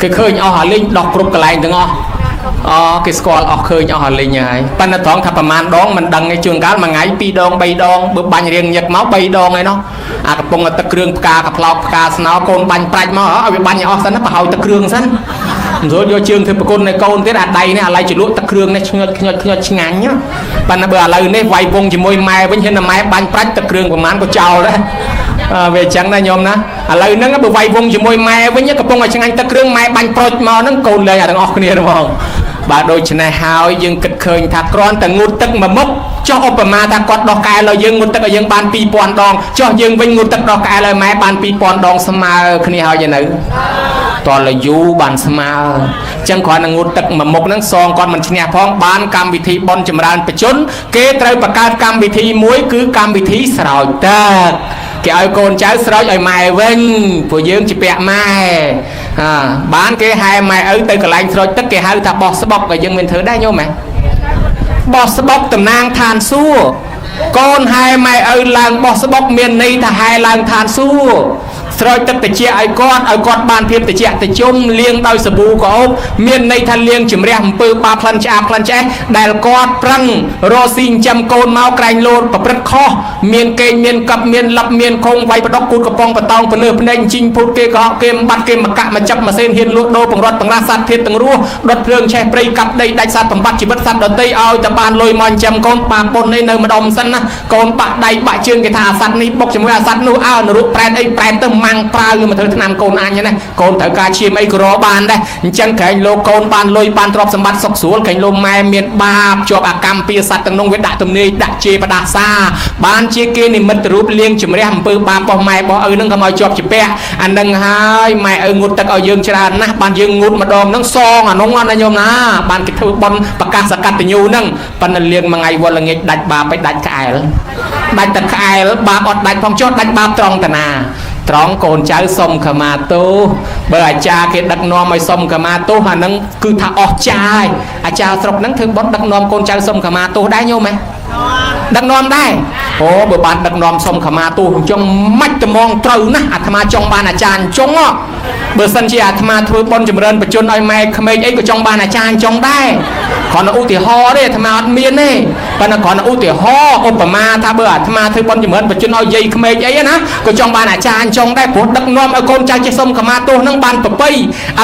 B: គេឃើញអស់អាលីងដោះគ្រប់កន្លែងទាំងអស់គេស្គាល់អស់ឃើញអស់អាលីងហើយប៉ុន្តែត្រង់ថាប្រមាណដងមិនដឹងទេជួនកាលមួយថ្ងៃ2ដង3ដងបើបាញ់រៀងញឹកមក3ដងឯណោះអាកំពុងទឹកគ្រឿងផ្កាកផ្លោកផ្កាស្នោកូនបាញ់ប្រាច់មកឲ្យវាបាញ់ឲ្យអស់សិនណាប្រហើយទឹកគ្រឿងសិនមិនរួចយកជើងធ្វើប្រគុណនៃកូនទៀតអាដៃនេះអាឡៃជលក់ទឹកគ្រឿងនេះឆ្ងល់ខ្ញាត់ឆ្ងាញ់ប៉ុន្តែបើឥឡូវនេះវាយវងជាមួយម៉ែវិញហ៊ានតែម៉ែបាញ់ប្រាច់ទឹកគ្រឿងប្រហែលក៏ចោលដែរវាអញ្ចឹងណាញោមណាឥឡូវហ្នឹងបើវាយវងជាមួយម៉ែវិញកំពុងឲ្យឆ្ងាញ់ទឹកគ្រឿងម៉ែបាញ់ប្រូចមកហ្នឹងកូនលែងអាទាំងអស់គ្នាហ្មង bà đôi chân này hào dương kịch khơi thà con ta ngút tức mà mốc cho Obama ta quát đo cài lời dương ngút tức ở dương ban pi pon đòn cho dương vinh ngút tức đo cài lời máy ban pi pon đòn sama khi hào vậy nữ toàn là du bàn sama chẳng còn là ngút tức mà mốc nắng son con mình nhà phong ban cam vị thi bon chầm ran bị chốn kế trời bạc ca cam vị thi muối cứ cam vị thi sỏi ta cái ai con cháu sỏi ở mày vinh của dương chỉ bẹ mai bán cái hai mày ở tới cái lạnh rồi tất cả hai thằng bò bọc và dương mình thử đây nhau mẹ bò bọc tầm nang than xua con hai mày ở làng bò bọc miền này thà hai làng than xua rồi tất cả chị ai con ban phim từ chị từ chung liêng đôi sờ bù có miền này than liêng chìm rèm pư ba plan che đại con prăng rô xin chăm côn máu cành lôn và rất khó miền cây miền cặp miền lập miền không vay và đốc cút cặp bong và tông và lừa nên chinh phút kê có kem bắt kem mà cạ mà chấp mà sen hiền lụa đô bằng rót bằng la sát thiên từng rùa đốt rương che prey cặp đây đại sát bằng bắt chỉ bắt sát đợt tây ao tập ban lôi mòn chăm con bà bồn này nơi mà đom sân con bạn đây bạn chương cái thà sát này bốc chấm ra sát nu ao nu pren ấy pren tầm mang prai mà thưa nam con anh như này con thở ca chim ấy có ban đây chân cảnh lô con ban lôi ban trọp sầm bắt sọc xuống cảnh lô mai miền ba cho bà cam pia sát từng nông việt đại tầm này đại chê và đại xa ban chia kia này mất rút liêng chấm rèm pư ba bỏ mai bỏ ơi nâng cầm ao chọp chụp bẹ anh đừng hai mày ơi ngút tắc ao dương chả na ban dương ngút mà đom nâng song nông ngon anh nhom na ban cái thứ bon bạc ca sạc cắt từ nâng ban là liêng mà ngày vừa là nghịch đại bà phải đại cài bà bọt đại phong chót đại ba tròn tận à tròn cồn cháu sông khờ mà tu bởi cha cái đặc nom mày sông khờ mà tu hà nâng cứ thà ọt trai cha sọc nâng thương bón đặc nom cồn cháu sông khờ mà tuได้nhau mày đặc nomได้โอ้bởi bạn đặc nom sông khờ mà tu trong mắtจะมองត្រូវណាអាត្មាចង់បានអាចារ្យចង់បើសិនជាអាត្មាធ្វើបន់ចម្រើនបញ្ជនឲ្យម៉ែក្មេងអីក៏ចង់បានអាចារ្យចង់ដែរគ្រាន់តែឧទាហរណ៍ទេអាត្មាអត់មានទេប៉ុន្តែគ្រាន់តែឧទាហរណ៍ឧបមាថាបើអាត្មាធ្វើបន់ចម្រើនបញ្ជនឲ្យយាយក្មេងអីណាក៏ចង់បានអាចារ្យចង់ដែរព្រោះដឹកនាំឲ្យកូនចៅចេះសុំខមាទោសនឹងបានប្របីឥ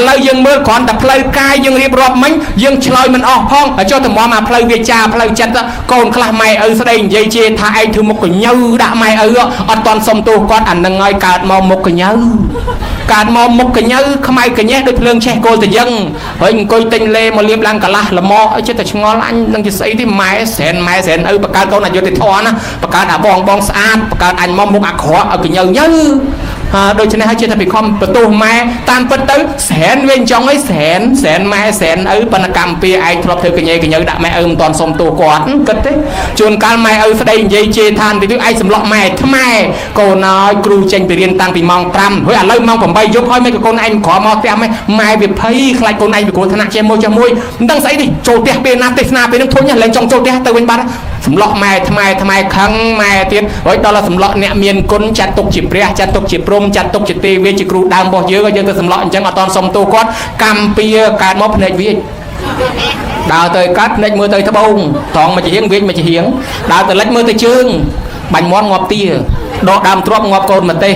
B: ឡូវយើងមើលគ្រាន់តែផ្លូវកាយយើងរៀបរាប់មិញយើងឆ្លើយមិនអស់ផងចុះតែមកផ្លូវវាចាផ្លូវចិត្តកូនខ្លះម៉ែឪស្ដីនិយាយជាថាឯងធ្វើមុខកញើដាក់ម៉ែឪអត់តន់សុំទោសគាត់អានឹងឲ្យកើតមកមុខកញើកើតមកមុខកញើខ្មៅកញេះដូចភ្លើងឆេះគោលតយឹងហើយអង្គុយទិញលេមកលៀបឡើងកន្លះល្មកឲ្យចិត្តតែឆ្ងល់អញនឹងជាស្អីទេម៉ែសែនឪបកើតកូនអយុធធម៌ណាបកើតអាបងស្អាតបកើតអញមកមុខអាក្រក់ឲ្យកញើញើដូច្នេះហើយជាតែពីខំបន្ទោសម៉ែតាមពិតទៅសែនវិញចង់ឲ្យសែនម៉ែសែនឪបណ្ណកម្មពីឯងធ្លាប់ធ្វើកញេកញើដាក់ម៉ែឪមិនតាន់សុំទោសគាត់គិតទេជួនកាលម៉ែឪស្ដីនិយាយជេរឋានទៅឯងសម្លក់ម៉ែថ្មែកូនឲ្យគ្រូចេញទៅរៀនតាំងពីម៉ោង5ហើយឥឡូវម៉ោង8យប់ហើយមិនកូនឯងក្រមកផ្ទះម៉ែវាភ័យខ្លាចកូនឯងវាគ្រោះថ្នាក់ជាមួយមិនដឹងស្អីទេចូលផ្ទះពេលណាទេសនាពេលនឹងធុញឡើងចង់ចូលផ្ទះទៅវិញបាត់សម្លក់ម៉ែថ្មែខឹងម៉ែទៀតហើយដល់សម្លក់អ្នកមានគុណចាត់ទុកជាព្រះចាត់ទុកជាព្រំចាត់ទុកជាទេវជាគ្រូដើមរបស់យើងយើងទៅសម្លក់អញ្ចឹងអត់តសុំទោសគាត់កម្មពៀកើតមកភ្នែកវាដើរទៅកាត់ភ្នែកមើលទៅត្បូងត្រង់មកជាហៀងវិញមកជាហៀងដើរទៅលិចមើលទៅជើងបាញ់មាត់ងាប់ទាដកដើមទ្របងាប់កូនមកទេ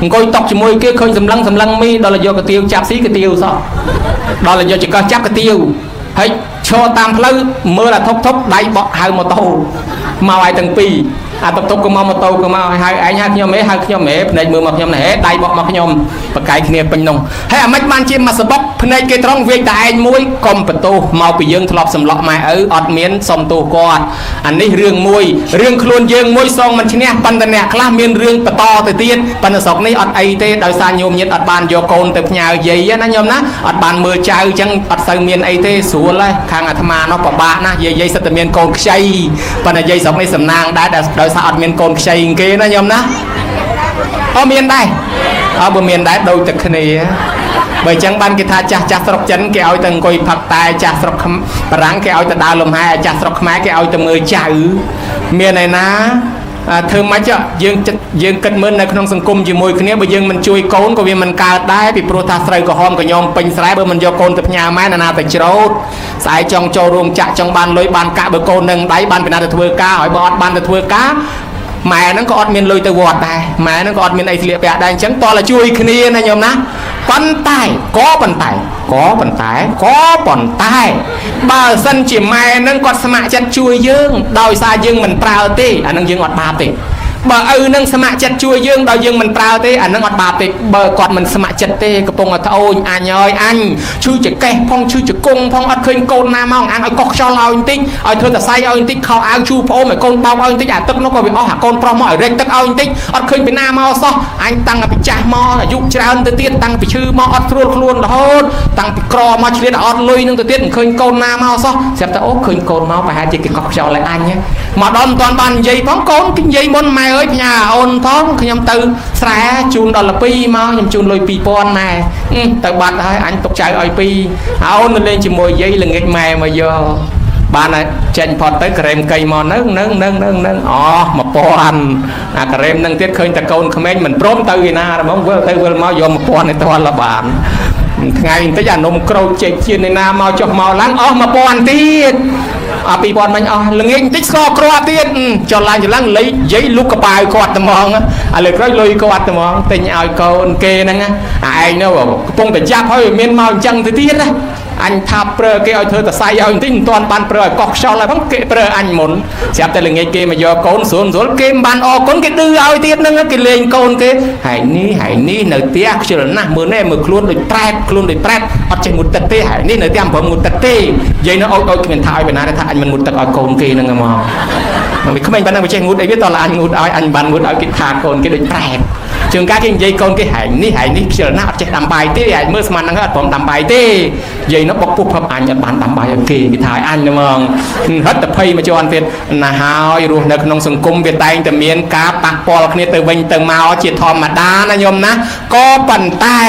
B: អង្គុយតក់ជាមួយគេឃើញសម្លឹងមីដល់យកកាទៀវចាប់ស៊ីកាទៀវសោះដល់យកចង្កោះចាប់កាទៀវហើយឈរតាមផ្លូវមើលអាធប់ដៃបក់ហៅម៉ូតូមកឲ្យទាំងពីរអាតុកក៏មកម៉ូតូក៏មកឲ្យហៅឯងហៅខ្ញុំហៅខ្ញុំភ្នែកមើលមកខ្ញុំណែដៃបក់មកខ្ញុំបកាយគ្នាពេញនោះហើយអាម៉េចបានជាមកសបុកភ្នែកគេត្រង់វិញតែឯងមួយកុំបន្ទោសមកពីយើងធ្លាប់សម្លក់ម៉ែឪអត់មានសុំទោសគាត់អានេះរឿងមួយរឿងខ្លួនយើងមួយសងមិនឈ្នះប៉ុន្តែអ្នកខ្លះមានរឿងបន្តទៅទៀតប៉ុន្តែស្រុកនេះអត់អីទេដោយសារញោមញាតអត់បានយកកូនទៅផ្ញើយាយណាញោមណាអត់បានមើលចៅអញ្ចឹងអត់សូវមានអីទេស្រួលហើយខាងអាត្មានោះពិបាកណាស់យាយសិតតែមានកូនខ្ចីប៉ុន្តែយាយស្រុកនេះសំណាងដែរដោយសារអត់មានកូនខ្ចីគេណាញោមណាមានដែរបើមានដែរដូចតែគ្នាបើអញ្ចឹងបានគេថាចាស់ស្រុកចិនគេឲ្យទៅអង្គុយផឹកតែចាស់ស្រុកបារាំងគេឲ្យទៅដើរលំហែចាស់ស្រុកខ្មែរគេឲ្យទៅមើលចៅមានឯណាធ្វើម៉េចយើងគិតមើលនៅក្នុងសង្គមជាមួយគ្នាបើយើងមិនជួយកូនក៏វាមិនកើតដែរពីព្រោះថាស្រូវក្រហមកញ្ញោមពេញស្រែបើមិនយកកូនទៅផ្ញើម៉ែណាទៅច្រូតស្អែកចង់ចូលរោងចក្រចង់បានលុយបានកាក់បើកូននឹងដៃបានពីណាទៅធ្វើការហើយបើអត់បានទៅធ្វើការម៉ែហ្នឹងក៏អត់មានលុយទៅវត្តដែរម៉ែហ្នឹងក៏អត់មានអីស្លៀកពាក់ដែរអញ្ចឹងតោះតែជួយគ្នាណាញោមណាប៉ុន្តែបើសិនជាម៉ែហ្នឹងគាត់ស្ម័គ្រចិត្តជួយយើងដោយសារយើងមិនប្រើទេអាហ្នឹងយើងអត់បាបទេ បើឪនឹងស្ម័គ្រចិត្តជួយយើងដល់យើងមិនប្រើទេអានឹងអត់បាបទេបើគាត់មិនស្ម័គ្រចិត្តទេកំពុងតែអូនអញហើយអញឈឺចកេះផងឈឺចកុងផងអត់ឃើញកូនណាមកអានឲ្យកោះខ្យល់ឲ្យបន្តិចឲ្យធ្វើតសៃឲ្យបន្តិចខោអាវជូរប្អូនឲ្យកូនបោកឲ្យបន្តិចអាទឹកនោះក៏វាអស់អាកូនប្រុសមកឲ្យរែកទឹកឲ្យបន្តិចអត់ឃើញពីណាមកសោះអញតាំងពីចាស់មកអាយុច្រើនទៅទៀតតាំងពីឈឺមកអត់ស្រួលខ្លួនរហូតតាំងពីក្រមកឆ្លៀតអត់លុយនឹងទៅទៀតមិនឃើញកូនណាមកសោះស្រាប់តែអូឃើញកូនមកប្រហែលជាគេកោះខ្យល់ឲ្យអញមកដល់មិនទាន់បាននិយាយផងកូនគេនិយាយមុនម៉ែអើយផ្ញើអូនផងខ្ញុំទៅស្រែជូនដល់12មកខ្ញុំជូនលុយ2000ម៉ែទៅបាត់ហើយអញទុកចៅឲ្យ2អូនទៅលេងជាមួយយាយល្ងាចម៉ែមកយកបានហើយចេញផុតទៅក្រែមកៃមកនឹងអូ1000អាក្រែមនឹងទៀតឃើញតែកូនក្មេងមិនព្រមទៅឯណាហ្មងវិលទៅវិលមកយក1000ឲ្យទាល់លបានថ្ងៃបន្តិចអានំក្រូចចេកជៀនឯណាមកចុះមកឡើងអស់1000ទៀត2000មិញអស់ល្ងាចបន្តិចស្គរគ្រាប់ទៀតចុះឡើងលៃយាយលុកកប៉ាវគាត់ត្មងឥឡូវក្រោយលុយគាត់ត្មងទិញឲ្យកូនគេហ្នឹងអាឯងនោះកំពុងតែចាប់ហើយមានមកអញ្ចឹងទៅទៀតណាអញថាប្រើគេឲ្យធ្វើតសៃឲ្យបន្តិចមិនទាន់បានប្រើឲ្យកោះខ្យល់ហើយផងគេប្រើអញមុនស្រាប់តែល្ងាចគេមកយកកូនស្រួលគេមិនបានអរគុណគេឌឺឲ្យទៀតហ្នឹងគេលេងកូនគេហើយនេះនៅផ្ទះខ្ជិលណាស់មើលមើលខ្លួនដូចប្រែតអត់ចេះងូតទឹកទេហើយនេះនៅផ្ទះមិនងូតទឹកទេនិយាយនៅអុចគ្មានថាឲ្យបណ្ណាថាអញមិនងូតទឹកឲ្យកូនគេហ្នឹងហ្មងមិនក្មេងប៉ុណ្ណឹងវាចេះងូតអីវាតើអញងូតឲ្យអញបានងូតឲ្យគេថាកូនគេដូចប្រែតជាងការគេនិយាយកូនគេហែងនេះខ្ជិលណាស់អត់ចេះដាំបាយទេហើយមើលស្មានហ្នឹងអត់ព្រមដាំបាយទេនិយាយនោះបុកពុះផឹបអញអត់បានដាំបាយឲ្យគេថាឲ្យអញហ្មងហិតតែភ័យមកជាន់ទៀតណាហើយរស់នៅក្នុងសង្គមវាតែងតែមានការប៉ះពាល់គ្នាទៅវិញទៅមកជាធម្មតាណាញោមណាក៏ប៉ុន្តែ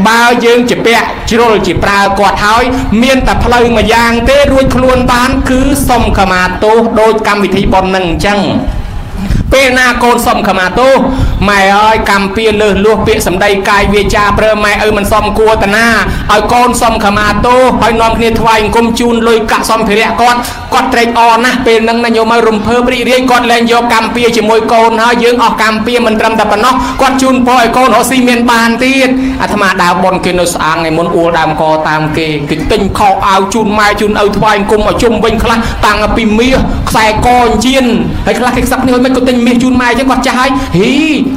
B: បើយើងជាពាក់ជ្រុលជាប្រើគាត់ហើយមានតែផ្លូវមួយយ៉ាងទេរួចខ្លួនបានគឺសុំខមាទោសដោយកម្មវិធីបុណ្យនឹងអញ្ចឹងពេលណាកូនសុំខមាទោសម៉ែអើយកម្មពៀលើសលួសពាក្យសម្ដីកាយវាចាប្រើម៉ែឪមិនសមគួរតាណាឲ្យកូនសុំខមាទោសហើយនាំគ្នាថ្វាយអង្គមជូនលុយកាក់សម្ភារៈគាត់ត្រេកអរណាស់ពេលហ្នឹងណាញោមឲ្យរំភើបរីករាយគាត់លែងយកកម្មពៀជាមួយកូនហើយយើងអស់កម្មពៀមិនត្រឹមតែប៉ុណ្ណោះគាត់ជូនពរឲ្យកូនរកស៊ីមានបានទៀតអាត្មាដើរបុណ្យគេនៅស្អាងឯមុនអួលដើមកតាមគេទិញខោអាវជូនម៉ែជូនឪថ្វាយអង្គមឲ្យជុំវិញខ្លះតាំងពីមាសខ្សែកអញ្ជៀនហើយខ្លះគេខ្សឹកនេះមិនក៏ទិញមាសជូនម៉ែចឹងគាត់ចាស់ហើយ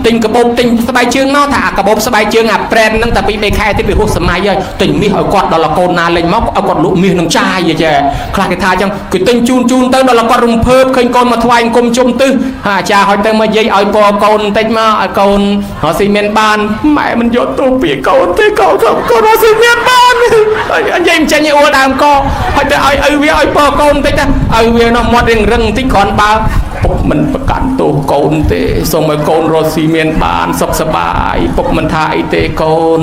B: ទិញកាបូបទិញស្បែកជើងមកថាអាកាបូបស្បែកជើងអាប្រែនហ្នឹងតែពី3ខែទៀតវាហួសសម័យហើយទិញមាសឲ្យគាត់ដល់កូនណាលេងមកឲ្យគាត់លក់មាសនឹងចាយចាខ្លះគេថាចឹងគេទិញជូនទៅដល់គាត់រំភើបឃើញកូនមកថ្វាយអង្គមជុំទឹះអាចារ្យហុចទៅមកនិយាយឲ្យពរកូនបន្តិចមកឲ្យកូនរកស៊ីមានបានម៉ែមិនយកទោសពីកូនទេកូនរកស៊ីមានបាននិយាយមិនចេញឲ្យអួលដើមកហើយទៅឲ្យឪវាឲ្យពរកូនបន្តិចទៅឲ្យវានោះមាត់រឹងបន្តិចគ្រាន់បើពុកមិនប្រកាន់ទោសកូនទេសូមឲ្យកូនរស់ស៊ីមានបានសុខសប្បាយពុកមិនថាអីទេកូន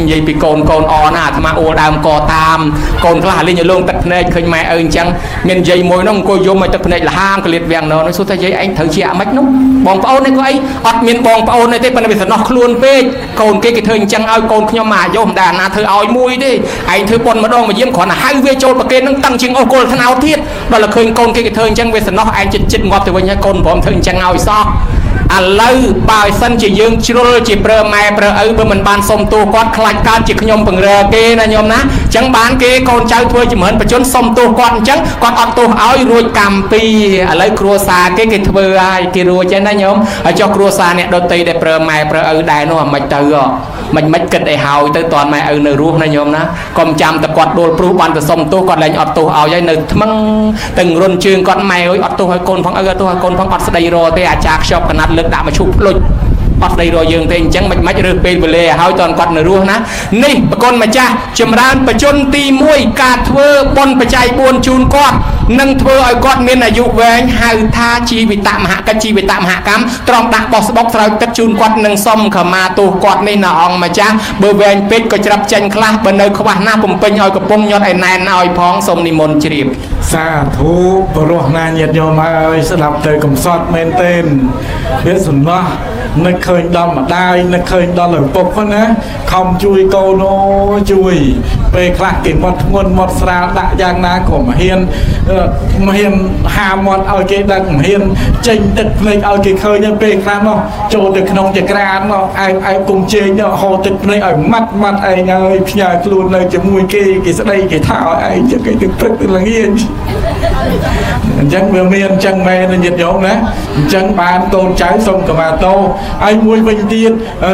B: និយាយពីកូនអណាអាត្មាអួលដើមកតាមកូនខ្លះលេងឲ្យលងទឹកភ្នែកឃើញម៉ែឪអញ្ចឹងមាននិយាយមួយនោះអង្គុយយំឲ្យទឹកភ្នែកលហាមកលៀតវាំងនោះសួរថាយាយឯងត្រូវជាអាម៉េចនោះបងប្អូននេះក៏អីអត់មានបងប្អូនទេប៉ុន្តែវាសំណោះខ្លួនពេកកូនគេធ្វើអញ្ចឹងឲ្យកូនខ្ញុំមកអាយុមិនដែលអាណាធ្វើឲ្យមួយទេឯងធ្វើប៉ុនម្ដងមកយាមគ្រាន់តែហៅវាចូលប្រកេននឹងតាំងជាងអស់គល់ថ្នោតទៀតដល់តែឃើញកូនគេធ្វើអញ្ចឹងវាសំណោះឯងចិត្តងាប់ទៅវិញហើយកូនព្រមធ្វើអញ្ចឹងឲ្យសោះឥឡូវបើសិនជាយើងជ្រុលជាប្រើម៉ែប្រើឪបើមិនបានសុំទោសគាត់ខ្លាចកើតជាខ្ញុំបង្រើគេណាញោមណាអញ្ចឹងបានគេកូនចៅធ្វើជំរឿនបជនសុំទោសគាត់អញ្ចឹងគាត់អត់ទោសឲ្យរួចកម្មពីឥឡូវគ្រួសារគេធ្វើឲ្យគេរួចចឹងណាញោមហើយចុះគ្រួសារអ្នកដតីដែលប្រើម៉ែប្រើឪដែរនោះអាមិនទៅមិនគិតអីហើយទៅតនម៉ែឪនៅរស់ណាញោមណាកុំចាំតែគាត់ដួលព្រុសបានទៅសុំទោសគាត់លែងអត់ទោសឲ្យហើយនៅថ្មឹងទាំងរុនជើងគាត់ម៉ែអើយអត់ទោសឲ្យកូនផងឪអត់ទោសឲ្យកូនផងអត់ស្ដីរទេអាចារ្យខ្ចប់កណាត់លើកដាក់មកឈប់ភ្លុចអត់ស្ដីរយើងទេអញ្ចឹងមិនរើសពេលវេលាឲ្យតនគាត់នៅរស់ណានេះប្រគុណម្ចាស់ចម្រើនបជនទី1ការធ្វើបុណ្យបច្ច័យ4ជូនគាត់នឹងធ្វើឲ្យគាត់មានអាយុវែងហៅថាជីវិតមហកិច្ចជីវិតមហកម្មត្រង់ដាក់បោះស្បុកស្រោចទឹកជូនគាត់នឹងសុំខមាទោសគាត់នេះណាអង្គម្ចាស់បើវែងពេកក៏ច្រាប់ចេញខ្លះបើនៅខ្វះណាស់ពំពេញឲ្យកំពុងញាត់ឲ្យណែនឲ្យផងសូមនិមន្តជ្រាប
A: សាធុបរោះណាញាតិញោមហើយស្ដាប់ទៅកំសត់មែនទេវាសំណោះ នឹកឃើញដល់ម្ដាយនឹកឃើញដល់ឪពុកហ្នឹងណាខំជួយកូនអូជួយពេលខ្លះគេមាត់ធ្ងន់មាត់ស្រាលដាក់យ៉ាងណាក៏មិនហ៊ានហាមាត់ឲ្យគេដឹងមិនហ៊ានចេញទឹកភ្នែកឲ្យគេឃើញពេលខ្លះនោះចូលទៅក្នុងចក្រាននោះឯងគុំជេងនោះហូរទឹកភ្នែកឲ្យម៉ាត់ឯងហើយផ្ញើខ្លួននៅជាមួយគេស្ដីគេថាឲ្យឯងចឹងគេទឹកព្រឹកទឹកល្ងាចអញ្ចឹងវាមានអញ្ចឹងមែនញាតិញោមណាអញ្ចឹងបានកូនចៅសូមកម្មាទោហើយមួយវិញទៀត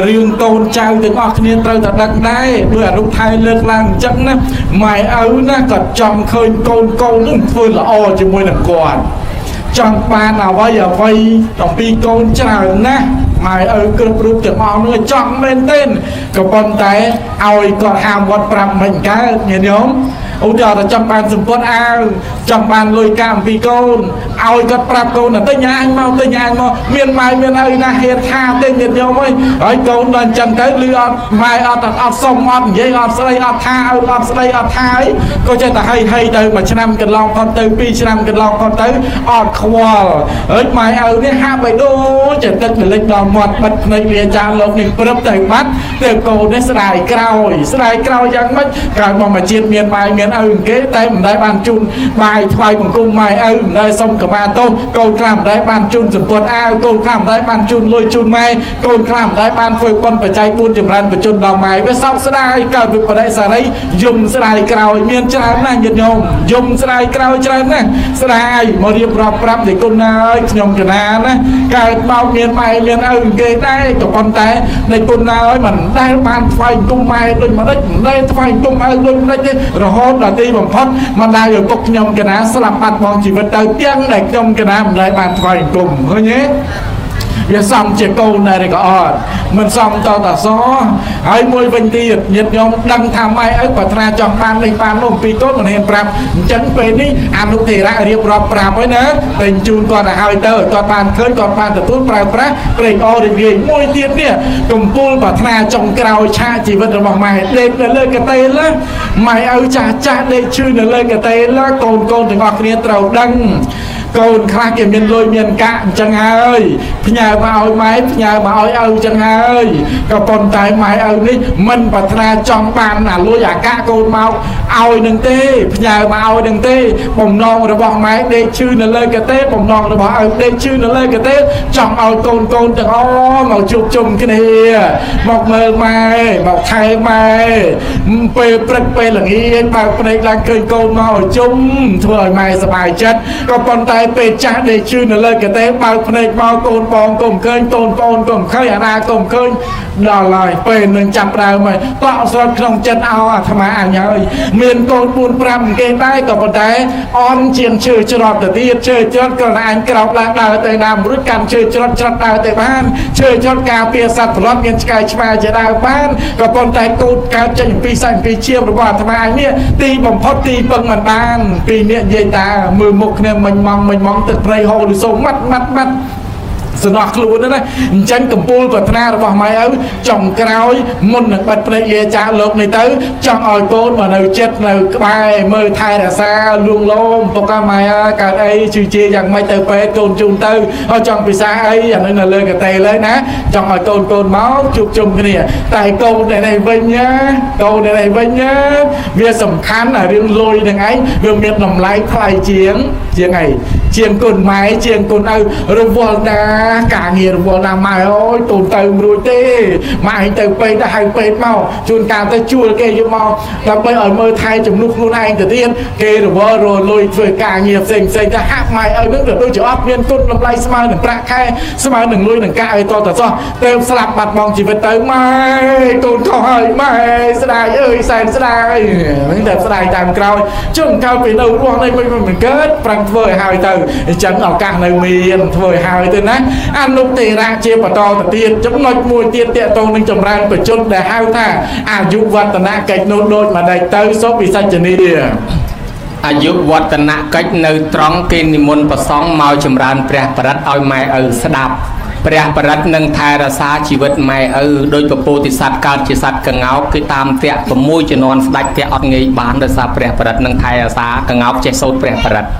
A: រឿងកូនចៅទាំងអស់គ្នាត្រូវតែដឹងដែរដោយអរុថៃលើកឡើងអញ្ចឹងណាម៉ែឪណាក៏ចង់ឃើញកូននឹងធ្វើល្អជាមួយនឹងគាត់ចង់បានអ្វីអំពីកូនច្រើនណាស់ម៉ែឪគ្រប់រូបទាំងអស់នោះចង់មែនទេក៏ប៉ុន្តែឲ្យគាត់ហាមវត្តប្រាប់មិនកើតញាតិញោមឧទាហរណ៍ចង់បានសម្ពត់អាវចង់បានលុយកាក់អំពីកូនឲ្យគាត់ប្រាប់កូនទៅទិញអាញមកមានម៉ែមានឪណាហ៊ានថាទេញាតិញោមហើយកូនដល់អញ្ចឹងទៅលឺអត់ម៉ែអត់សុំអត់និយាយអត់ស្ដីអត់ថាឪអត់ស្ដីអត់ថាហើយក៏ចេះតែហីទៅមួយឆ្នាំកន្លងផុតទៅ2ឆ្នាំកន្លងផុតទៅអត់ខ្វល់ហើយម៉ែឪនេះហាក់បីដូចជាទឹកលិចដល់មាត់បិទភ្នែកវាចាលោកនេះព្រឹបទៅបាត់ទៅកូននេះស្ដាយក្រោយយ៉ាងម៉េចក្រោយមកជាតិមានម៉ែមានឪគេតែមិនដែលបានជូនបាយថ្វាយបង្គំម៉ែឪមិនដែលសុំកម្មាទោសកូនខ្លះមិនដែលបានជូនសម្ពុតអាវកូនខ្លះមិនដែលបានជូនលុយជូនម៉ែកូនខ្លះមិនដែលបានធ្វើបុណ្យបច្ច័យ4ចម្រើនបញ្ជូនដល់ម៉ែវាសោកស្ដាយកើតវិបដិសារីយំស្ដាយក្រោយមានច្រើនណាស់ញាតិញោមយំស្ដាយក្រោយច្រើនណាស់ស្ដាយមករៀបរាប់ប្រាប់តែគុណអើយខ្ញុំកណាណាកើតមកមានម៉ែមានឪគេដែរក៏ប៉ុន្តែនៃគុណអើយមិនដែលបានថ្វាយបង្គំម៉ែដូចម្ដេចមិនដែលថ្វាយបង្គំឪដូចម្ដេចទេរហូតដល់ទីបំផុតមិនដែលឪពុកខ្ញុំកណាស្លាប់បាត់បង់ជីវិតទៅទាំងដែលខ្ញុំកណាមិនដែលបានថ្វាយបង្គំឃើញទេវាសំជាកូនដែរក៏អត់មិនសំតតសហើយមួយវិញទៀតញាតិញោមដឹងថាម៉ែឪប្រាថ្នាចង់បាននេះបាននោះអំពីកូនមិនហ៊ានប្រាប់អញ្ចឹងពេលនេះអនុធេរៈរៀបរាប់ប្រាប់ហើយណាតែជូនគាត់ទៅហើយទៅគាត់បានឃើញគាត់បានទទួលប្រើប្រាស់ព្រេងអររីករាយមួយទៀតនេះកំពូលប្រាថ្នាចុងក្រោយឆាកជីវិតរបស់ម៉ែដេកនៅលើកតេលម៉ែឪចាស់ដេកឈឺនៅលើកតេលកូនទាំងអស់គ្នាត្រូវដឹងកូនខ្លះគេមានលុយមានកាក់អញ្ចឹងហើយផ្ញើមកឲ្យម៉ែផ្ញើមកឲ្យឪអញ្ចឹងហើយក៏ប៉ុន្តែម៉ែឪនេះមិនប្រាថ្នាចង់បានអាលុយអាកាក់កូនមកឲ្យនឹងទេផ្ញើមកឲ្យនឹងទេបំណងរបស់ម៉ែដេកឈឺនៅលើកទេបំណងរបស់ឪដេកឈឺនៅលើកទេចង់ឲ្យកូនទាំងអស់មកជួបជុំគ្នាមកមើលម៉ែមកថែម៉ែពេលព្រឹកពេលល្ងាចបើភ្នែកឡើងឃើញកូនមកជុំធ្វើឲ្យម៉ែសប្បាយចិត្តក៏ប៉ុន្តែពេលចាស់ដេកជឿនៅលើកទេបើកភ្នែកមកកូនបងកុំឃើញកូនប្អូនកុំឃើញអាណាកុំឃើញដល់ហើយពេលនឹងចាប់ដើមហើយតក់ស្រុតក្នុងចិត្តអោអាត្មាអញហើយមានកូន4 5គេដែរក៏ប៉ុន្តែអន់ជាងឈើច្រត់ទៅទៀតឈើច្រត់ក៏អញក្រោកឡើងដើរទៅណាមិនរួចកាន់ឈើច្រត់ដើរទៅបានឈើច្រត់ការពារសត្វប្រឡប់មានឆ្កែឆ្មាជាដើរបានក៏ប៉ុន្តែកូនកើតចេញពីសាច់ពីជារបស់អាត្មាអញនេះទីបំផុតទីពឹងមិនបានពីនេះនិយាយតាមើលមុខគ្នាមិញមកទឹកព្រៃហូរលឺសូម៉ាត់សំណោះខ្លួនណាអញ្ចឹងកំពូលប្រាថ្នារបស់ម៉ែឪចង់ក្រោយមុននឹងបាត់ភ្នែកយាចាលោកនេះទៅចង់ឲ្យកូនមកនៅចិត្តនៅក្បែរមើលថែរក្សាលួងលោមពុកម៉ែកើតអីជឿជាយ៉ាងម៉េចទៅពេទ្យកូនជូនទៅហើយចង់ពិសាអីអានេះនៅលើកតេលើណាចង់ឲ្យកូនមកជួបជុំគ្នាតែកូននៅនេះវិញណាវាសំខាន់អារឿងលុយនឹងឯងវាមានតម្លៃថ្លៃជាងអីជាងគុណម៉ែជាងគុណឪរវល់ណាការងាររវល់ណាម៉ែអើយតូនទៅមិនរួចទេម៉ែឯងទៅពេទ្យទៅហៅពេទ្យមកជួនកាលទៅជួលគេយកមកដើម្បីឲ្យមើលថែជំនួសខ្លួនឯងទៅទៀតគេរវល់រលុយធ្វើការងារផ្សេងទៅហាក់ម៉ែឪនឹងទៅដូចជាអត់មានគុណតម្លៃស្មើនឹងប្រាក់ខែស្មើនឹងលុយនឹងកាក់ឲ្យតសោះទៅស្លាប់បាត់បង់ជីវិតទៅម៉ែកូនខុសហើយម៉ែស្ដាយអើយសែនស្ដាយហ្នឹងតែស្ដាយតាមក្រោយជុំកាលពីនៅរស់នេះមិនកើតប្រាំងធ្វើឲ្យហើយទៅអញ្ចឹងឱកាសនៅមានធ្វើឲ្យហើយទៅណាអនុទេរៈជាបន្តទៅទៀតចំណុចមួយទៀតតកតងនឹងចម្រើនបច្ចុប្បន្នដែលហៅថាអាយុវឌ្ឍនកិច្ចនោះដូចម្ដេចទៅសូមពិសេសនី
B: អាយុវឌ្ឍនកិច្ចនៅត្រង់គេនិមន្តប្រសង់មកចម្រើនព្រះបរិត្តឲ្យម៉ែឪស្ដាប់ ព្រះបរិត្តនឹងថែរក្សាជីវិតម៉ែឪដោយពពោធិសត្វកើតជាសត្វកង្កោកគឺតាមតាក់6ជំនាន់ស្ដេចតាក់អត់ងាយបានដោយសារព្រះបរិត្តនឹងថែរក្សាកង្កោកចេះសូត្រព្រះបរិត្ត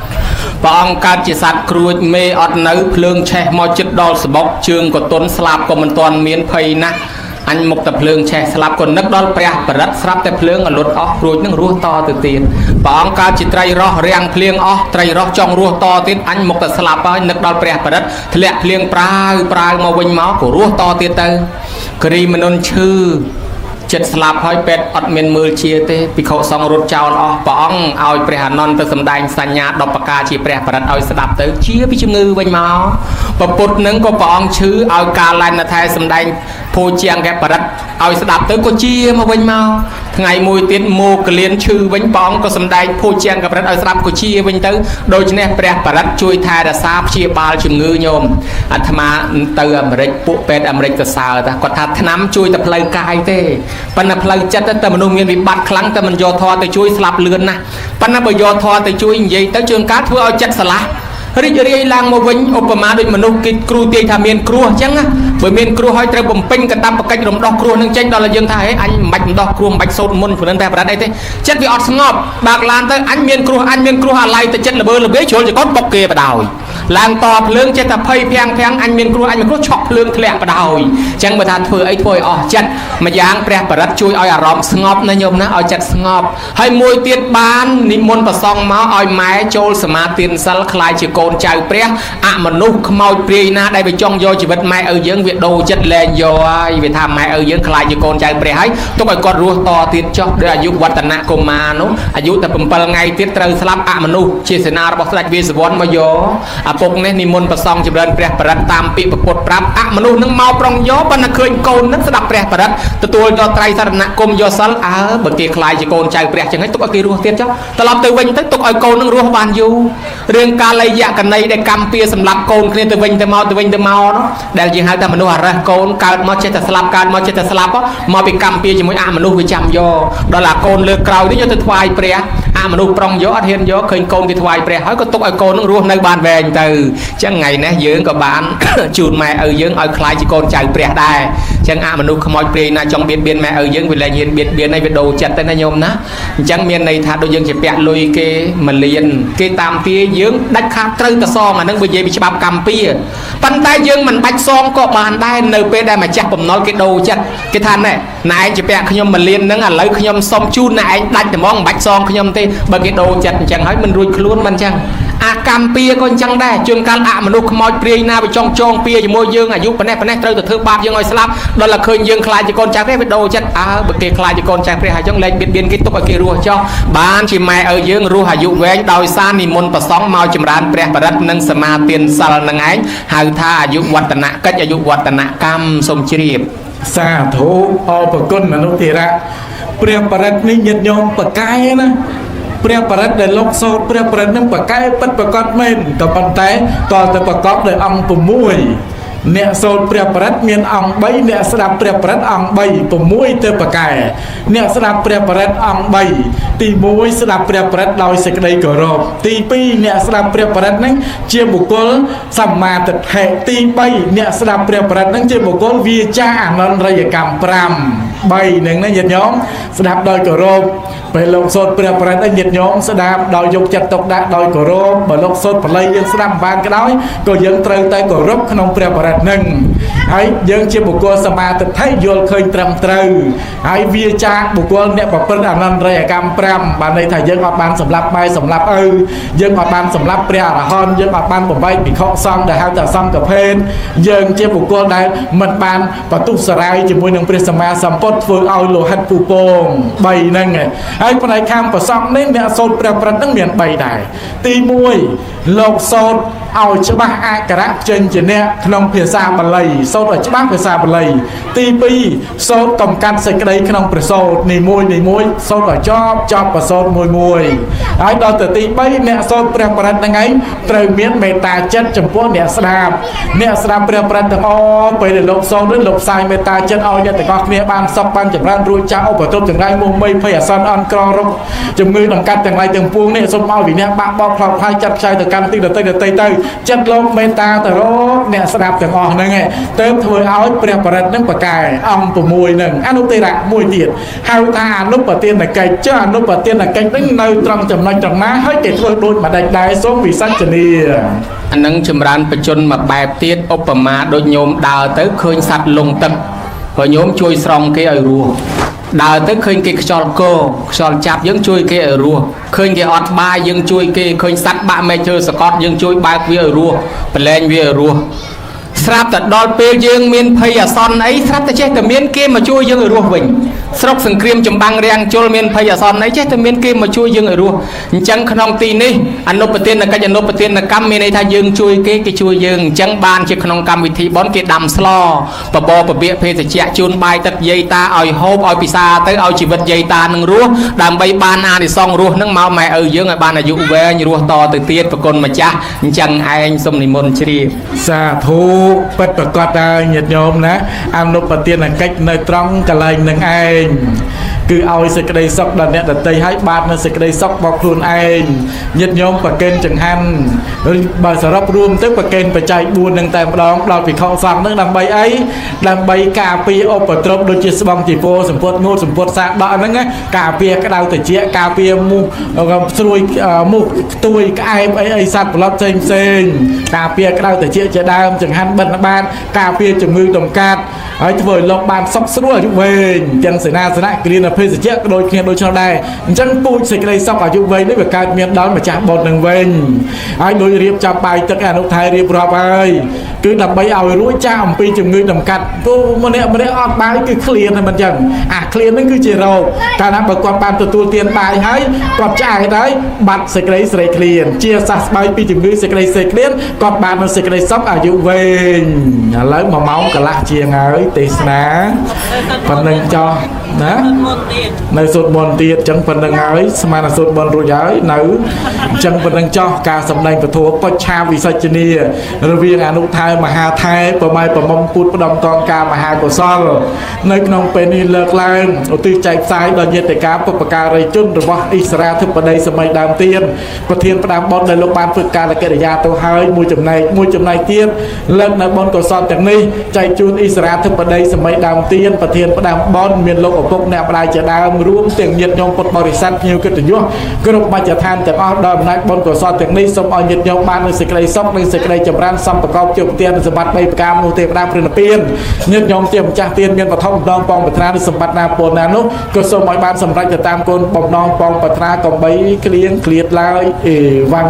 B: ព្រះអង្គកើតជាសត្វគ្រួចមេអត់នៅភ្លើងឆេះមកចិត្តដល់ស្បុកជើងក៏ទន់ស្លាប់ក៏មិនទាន់មានភ័យណាស់អញមុខតែភ្លើងឆេះស្លាប់ក៏នឹកដល់ព្រះបរិត្តស្រាប់តែភ្លើងអលត់អស់គ្រួចនឹងរស់តទៅទៀតព្រះអង្គកើតជាត្រីរស់រាំងភ្លៀងអស់ត្រីរស់ចង់រស់តទៀតអញមុខតែស្លាប់ហើយនឹកដល់ព្រះបរិត្តធ្លាក់ភ្លៀងប្រាវមកវិញមកក៏រស់តទៀតទៅគ្រីមនុស្សឈឺចិត្តស្លាប់ហើយពេទ្យអត់មានមើលជាទេភិក្ខុសង្ឃរត់ចោលអស់ព្រះអង្គឲ្យព្រះអានន្ទទៅសម្ដែងសញ្ញា10ប្រការជាព្រះបរិត្តឲ្យស្ដាប់ទៅជាពីជំងឺវិញមកពពុទ្ធនឹងក៏ព្រះអង្គឈឺឲ្យការឡែនថែសម្ដែងភោជាង្គបរិត្តឲ្យស្ដាប់ទៅក៏ជាមកវិញមកថ្ងៃមួយទៀតមកកលៀនឈឺវិញព្រះអង្គក៏សម្ដែងភោជាង្គបរិត្តឲ្យស្ដាប់ក៏ជាវិញទៅដូច្នេះព្រះបរិត្តជួយថែរក្សាព្យាបាលជំងឺញោមអាត្មាទៅអាមេរិកពួកពេទ្យអាមេរិកទៅសើតាគាត់ថាថ្នាំជួយតែផ្លូវកាយទេប៉ុន្តែផ្លូវចិត្តតែមនុស្សមានវិបត្តិខ្លាំងតែមិនយកធម៌ទៅជួយស្លាប់លឿនណាស់ប៉ុន្តែបើយកធម៌ទៅជួយនិយាយទៅជួនកាលធ្វើឲ្យចិត្តស្រឡះរីករាយឡើងមកវិញឧបមាដូចមនុស្សគេគ្រូទាយថាមានគ្រោះអញ្ចឹងបើមានគ្រោះហើយត្រូវបំពេញកតាបកិច្ចរំដោះគ្រោះនឹងចេញដល់យើងថាហេអញមិនបាច់រំដោះគ្រោះមិនបាច់សូត្រមុនព្រោះតែប្រដអីទេចិត្តវាអត់ស្ងប់បើកឡានទៅអញមានគ្រោះអាឡ័យទៅចិត្តល្វើល្វាជ្រុលចកូនបុកគេបដ យឡើងតភ្លើងចេះតែភ័យភាំងអញមានគ្រោះឆក់ភ្លើងធ្លាក់បដ យអញ្ចឹងបើថាធ្វើអីធ្វើឲ្យអស់ចិត្តម្យ៉ាងព្រះបរិត្តជួយឲ្យអារម្មណ៍ស្ងប់ណាញោមណាឲ្យចិត្តស្ងប់ហើយមួយទៀតបាននិមន្តប្រសងមកឲ្យម៉ែចូលសមាទានសិលខ្លាយជាកូនចៅព្រះអមនុស្សខ្មោចព្រាយណាដែលវាចង់យកជីវិតម៉ែឪយើងវាដូរចិត្តលែងយកហើយវាថាម៉ែឪយើងខ្លាយជាកូនចៅព្រះហើយទុកឲ្យគាត់រស់តទៀតចុះដោយអាយុវឌ្ឍនកុមារនោះអាយុតែ7ថ្ងៃទៀតត្រូវស្លាប់អមនុស្សជាសេនារបស់ស្ដេចវាសវណ្ណមកយកឪពុកនេះនិមន្តប្រសងចម្រើនព្រះបរិត្តតាមពាក្យពុទ្ធប្រាប់អមនុស្សនឹងមកប្រុងយកប៉ុន្តែឃើញកូននឹងស្ដាប់ព្រះបរិត្តទទួលយកត្រៃសរណគមយកសិលបើគេខ្លាយជាកូនចៅព្រះចឹងហើយទុកឲ្យគេរស់ទៀតចុះត្រឡប់ទៅវិញទៅទុកឲ្យកូននឹងរស់បានយូររឿងកាលយៈកណីដែលកម្មពៀសម្រាប់កូនគ្នាទៅវិញទៅមកនោះដែលយើងហៅថាមនុស្សអរិះកូនកើតមកចេះតែស្លាប់កើតមកចេះតែស្លាប់មកពីកម្មពៀជាមួយអមនុស្សវាចាំយកដល់អាកូនលើកក្រោយនេះយកទៅថ្វាយព្រះអមនុស្សប្រុងយកអត់ហ៊ានយកឃើញកូនគេថ្វាយព្រះហើយក៏ទុកឲ្យកូននឹងរស់នៅបានវែងទៅចឹងថ្ងៃនេះយើងក៏បានជូនម៉ែឪយើងឲ្យខ្លាយជាកូនចៅព្រះដែរចឹងអមនុស្សខ្មោចព្រាយណាចង់បៀតបៀនម៉ែឪយើងវាលែងហ៊ានបៀតបៀនឲ្យវាដូរចិត្តទៅណាញោមណាអញ្ចឹងមានន័យថាដូចយើងជាពាក់លុយគេមួយលានគេតាមទាយើងដាច់ខាតត្រូវតែសងអានឹងបើនិយាយពីច្បាប់កម្មពៀប៉ុន្តែយើងមិនបាច់សងក៏បានដែរនៅពេលដែលម្ចាស់បំណុលគេដូរចិត្តគេថាណែឯងជាពាក់ខ្ញុំមួយលានហ្នឹងឥឡូវខ្ញុំសុំជូនណែឯងដាច់តែហ្មងមិនបាច់សងខ្ញុំទេបើគេដូរចិត្តអញ្ចឹងហើយមិនរួចខ្លួនមិនអញ្ចឹងអាកម្មពៀក៏អញ្ចឹងដែរជួនកាលអមនុស្សខ្មោចព្រាយណាវាចង់ចងពៀជាមួយយើងអាយុប៉ុណ្ណេះត្រូវទៅធ្វើបាបយើងឲ្យស្លាប់ដល់តែឃើញយើងខ្លាចជាកូនចៅព្រះវាដូរចិត្តបើគេខ្លាចជាកូនចៅព្រះហើយអញ្ចឹងលែងបៀតបៀនគេទុកឲ្យគេរស់ចោះបានជាម៉ែឪយើងរស់អាយុវែងដោយសារនិមន្តប្រសងមកចម្រើនព្រះបរិត្តនិងសមាទានសិលនឹងឯងហៅថាអាយុវឌ្ឍនកិច្ចអាយុវឌ្ឍនកម្មសូមជ្រាប
A: សាធុអរគុណមនុស្សធិរៈព្រះបរិត្តនេះញាតិញោមប្រកែណាព្រះបរិត្តដែលលោកសូត្រព្រះបរិត្តនឹងប្រកែពិតប្រកបមែនក៏ប៉ុន្តែតទៅប្រកបដោយអង្គ6អ្នកសូត្រព្រះបរិត្តមានអង្គ3អ្នកស្ដាប់ព្រះបរិត្តអង្គ3 6ទៅប្រកែអ្នកស្ដាប់ព្រះបរិត្តអង្គ3ទី1ស្ដាប់ព្រះបរិត្តដោយសេចក្តីគោរពទី2អ្នកស្ដាប់ព្រះបរិត្តនឹងជាបុគ្គលសម្មាទិដ្ឋិទី3អ្នកស្ដាប់ព្រះបរិត្តនឹងជាបុគ្គលវាចាអនន្តរិយកម្ម5 3នឹងណាញាតិញោមស្ដាប់ដោយគោរពពេលលោកសូត្រព្រះបរិត្តឲ្យញាតិញោមស្ដាប់ដោយយកចិត្តទុកដាក់ដោយគោរពបើលោកសូត្របល័យយើងស្ដាប់បានក៏ដោយក៏យើងត្រូវតែគោរពក្នុងព្រះបរិត្តនឹងហើយយើងជាបុគ្គលសមាទិដ្ឋិយល់ឃើញត្រឹមត្រូវហើយវាចាបុគ្គលអ្នកប្រព្រឹត្តអនន្តរិយកម្ម5បានន័យថាយើងអត់បានសម្លាប់ម៉ែសម្លាប់ឪយើងអត់បានសម្លាប់ព្រះអរហន្តយើងអត់បានបំបែកភិក្ខុសង្ឃដែលហៅថាសង្ឃភេទយើងជាបុគ្គលដែលមិនបានបទុសរាយជាមួយនឹងព្រះសម្មាសម្ពុទ្ធធ្វើឲ្យលោហិតពូពង3ហ្នឹងហើយផ្នែកខាងប្រសងនេះអ្នកសូត្រព្រះបរិត្តនឹងមាន3ដែរទី1លោកសូត្រឲ្យច្បាស់អក្ខរៈចេញជាអ្នកក្នុងភាសាបាលីសូត្រឲ្យច្បាស់ភាសាបាលីទី2សូត្រកំកាត់សេចក្តីក្នុងព្រះសូត្រនីមួយសូត្រឲ្យចប់ប្រសូត្រមួយហើយដល់ទៅទី3អ្នកសូត្រព្រះបរិត្តហ្នឹងឯងត្រូវមានមេត្តាចិត្តចំពោះអ្នកស្ដាប់ព្រះបរិត្តទាំងអស់ពេលដែលលោកសូត្រលោកផ្សាយមេត្តាចិត្តឲ្យអ្នកទាំងអស់គ្នាបានសុខបានចម្រើនរួចចាស់ឧបទ្រពទាំងឡាយមុំមីភ័យអាសន្នអន់ក្ររោគជំងឺដង្កាត់ទាំងឡាយទាំងពួងនេះសូមឲ្យវិញ្ញាណបាក់បោកផ្លោកផ្លាយចាត់ខ្សែទៅកាន់ទីដតីទៅ จัดโลกเมตตาแต่โรคเนี่ยสนับแต่งออกนั่นไงเติมถวยเอาเปรียบประดับนั่งประกายอ่องประมวยหนึ่งอนุติระมวยเดียดหาทานนุปเตียนไก่เจ้านุปเตียนไก่นั่งในตรังจำนวนจังมาให้เกิดถวยโดนมาได้ส้มวิสัชนี
B: อันนั้นชำรานประจนมาแบบเตียดอุปมาโดยโยมดาวเต้เคยสัตว์ลงตึกพอโยมช่วยสองเกยรัวดาวเต้เคยเกยจอลโกจอลจับยังช่วยเกยรัวเคยเกยอดบายยังช่วยเกยเคยสัตว์บะไม่เจอสกอตยังช่วยบายเวียรัวเป็นแรงเวียรัวสลับแต่ดอลเปย์ยังมีนพยาซอนไอ้สลับแต่เจ้าแต่เมียนเกมมาช่วยยังรัววิ่งสลับสังเกตจำบังแรงโจลเมียนพยาซอนไอ้เจ้าแต่เมียนเกมมาช่วยยังรัวจังขนมตีนี่อนุปเทนนักอนุปเทนนักกรรมมีในทางยังช่วยเกยช่วยยังจังบานเจ้าขนมกรรมวิธีบอลเกดำสลอปะบอปะเบียเพศเจ้าจูนใบตัดเยตาเอาโฮบเอาปิซาเตอเอาชีวิตเยตาหนึ่งรัวดำใบบานอาในซองรัวนั่งเมาแม่ยังไงบานอายุเวรรัวต่อตื่นเตี้ยประกนมาจ้าจังไอ้สมนิมนต์ชี
A: สาธุปัดประกอบได้เหยียดโยมนะอนุปเตียนกัจในตรังกะไรหนึ่งเองคือเอาสิกระไดซอกดันเนี่ยแต่ใจให้บาดในสิกระไดซอกบอกครูนเองเหยียดโยมประเกณฑ์จังหันบาสรับรวมตึกประเกณฑ์ประใจบุญหนึ่งแต่ดองเราปิดข้อฟังนึกดังใบไอ้ดังใบกาปีโอปตรบโดยจิตสมองจีโปสมพดงูสมพดสะดอกนั่นไงกาเปียกระดาวแต่เจี๊ยกาเปียมุกสรุยมุกตุยไอสัตว์ปลอบเซงกาเปียกระดาวแต่เจี๊ยจะดามจังหันบันบานกาเปียจมือดมกัดไอ้ที่เวรลงบานซับสรุยจุเวงจังเสนาสนะกรีนเพศเจี๊ยโดยเคียนโดยชาวได้จังปูสิกระไดซับอายุเวงนี่แบบการเมียนดอนมาจากบนหนึ่งเวงไอ้โดยเรียบจับไปจักรอนุไทยเรียบร้อยคือดับใบเอารู้จ้าปีจมือดมกัดตัวมันเนี่ยออกไปคือเคลียร์ให้มันจังเคลียร์นั่นคือเจโรการนับประกอบปานตัวเตียนตายให้กอบจ่ายได้บัตรสิกระไดสิเคลียร์เจียสัสใบปีจมือสิกระไดสิเคลียร์กอบบานมันสิกระไดซับอายุเวงแล้วมาเมาส์กะละเชียงเอ้ยเตสนะพันหนึ่งจอนะในสุดบนเตียจังพันหนึ่งเอ้ยสมานสุดบนรู้ย้ายหนูจังพันหนึ่งจอการสำแดงประทัวปชาวิสัชนีระเวียงอนุไทยมหาไทยประมาณประมงปุตประดมกองการมหากศลในขนมเป็นเลิกลางอุติใจสายโดยเยติการปปการไรจุนหรือว่าอิสราธิปไตยสมัยดามเตียนประเทศประดามบอลในโรงพยาบาลฝึกการและกิจยาตัวเฮยมวยจำนายเตียนเลิกในบอลกศลจากนี้ใจจูนอิสราธิปไตยสมัยดามเตียนประเทศประดามบอลเมียนโลกปกแนวปลายจะดามร่วมเตียงเย็ดยงปดบริษัทนิวกิตยุกรุบมาจะทานแต่อ้อดอมนักบอลกศลจากนี้สมอเย็ดยงบ้านในสิกไรซอกในสิกไรจำรันซัมประกอบจุดเตียนสมบัติใบประกามมูเตประดามเปลี่ยนเปลี่ยนเย็ดยงเตียมจ่าเตียนเมียนปฐมดองปองปัตนาในสมบัตินาโปนานุก็สมัยบ้านสำรักจะตามคนปองน้องปองปัตนากองใบเคลียงเคลียดลายวัง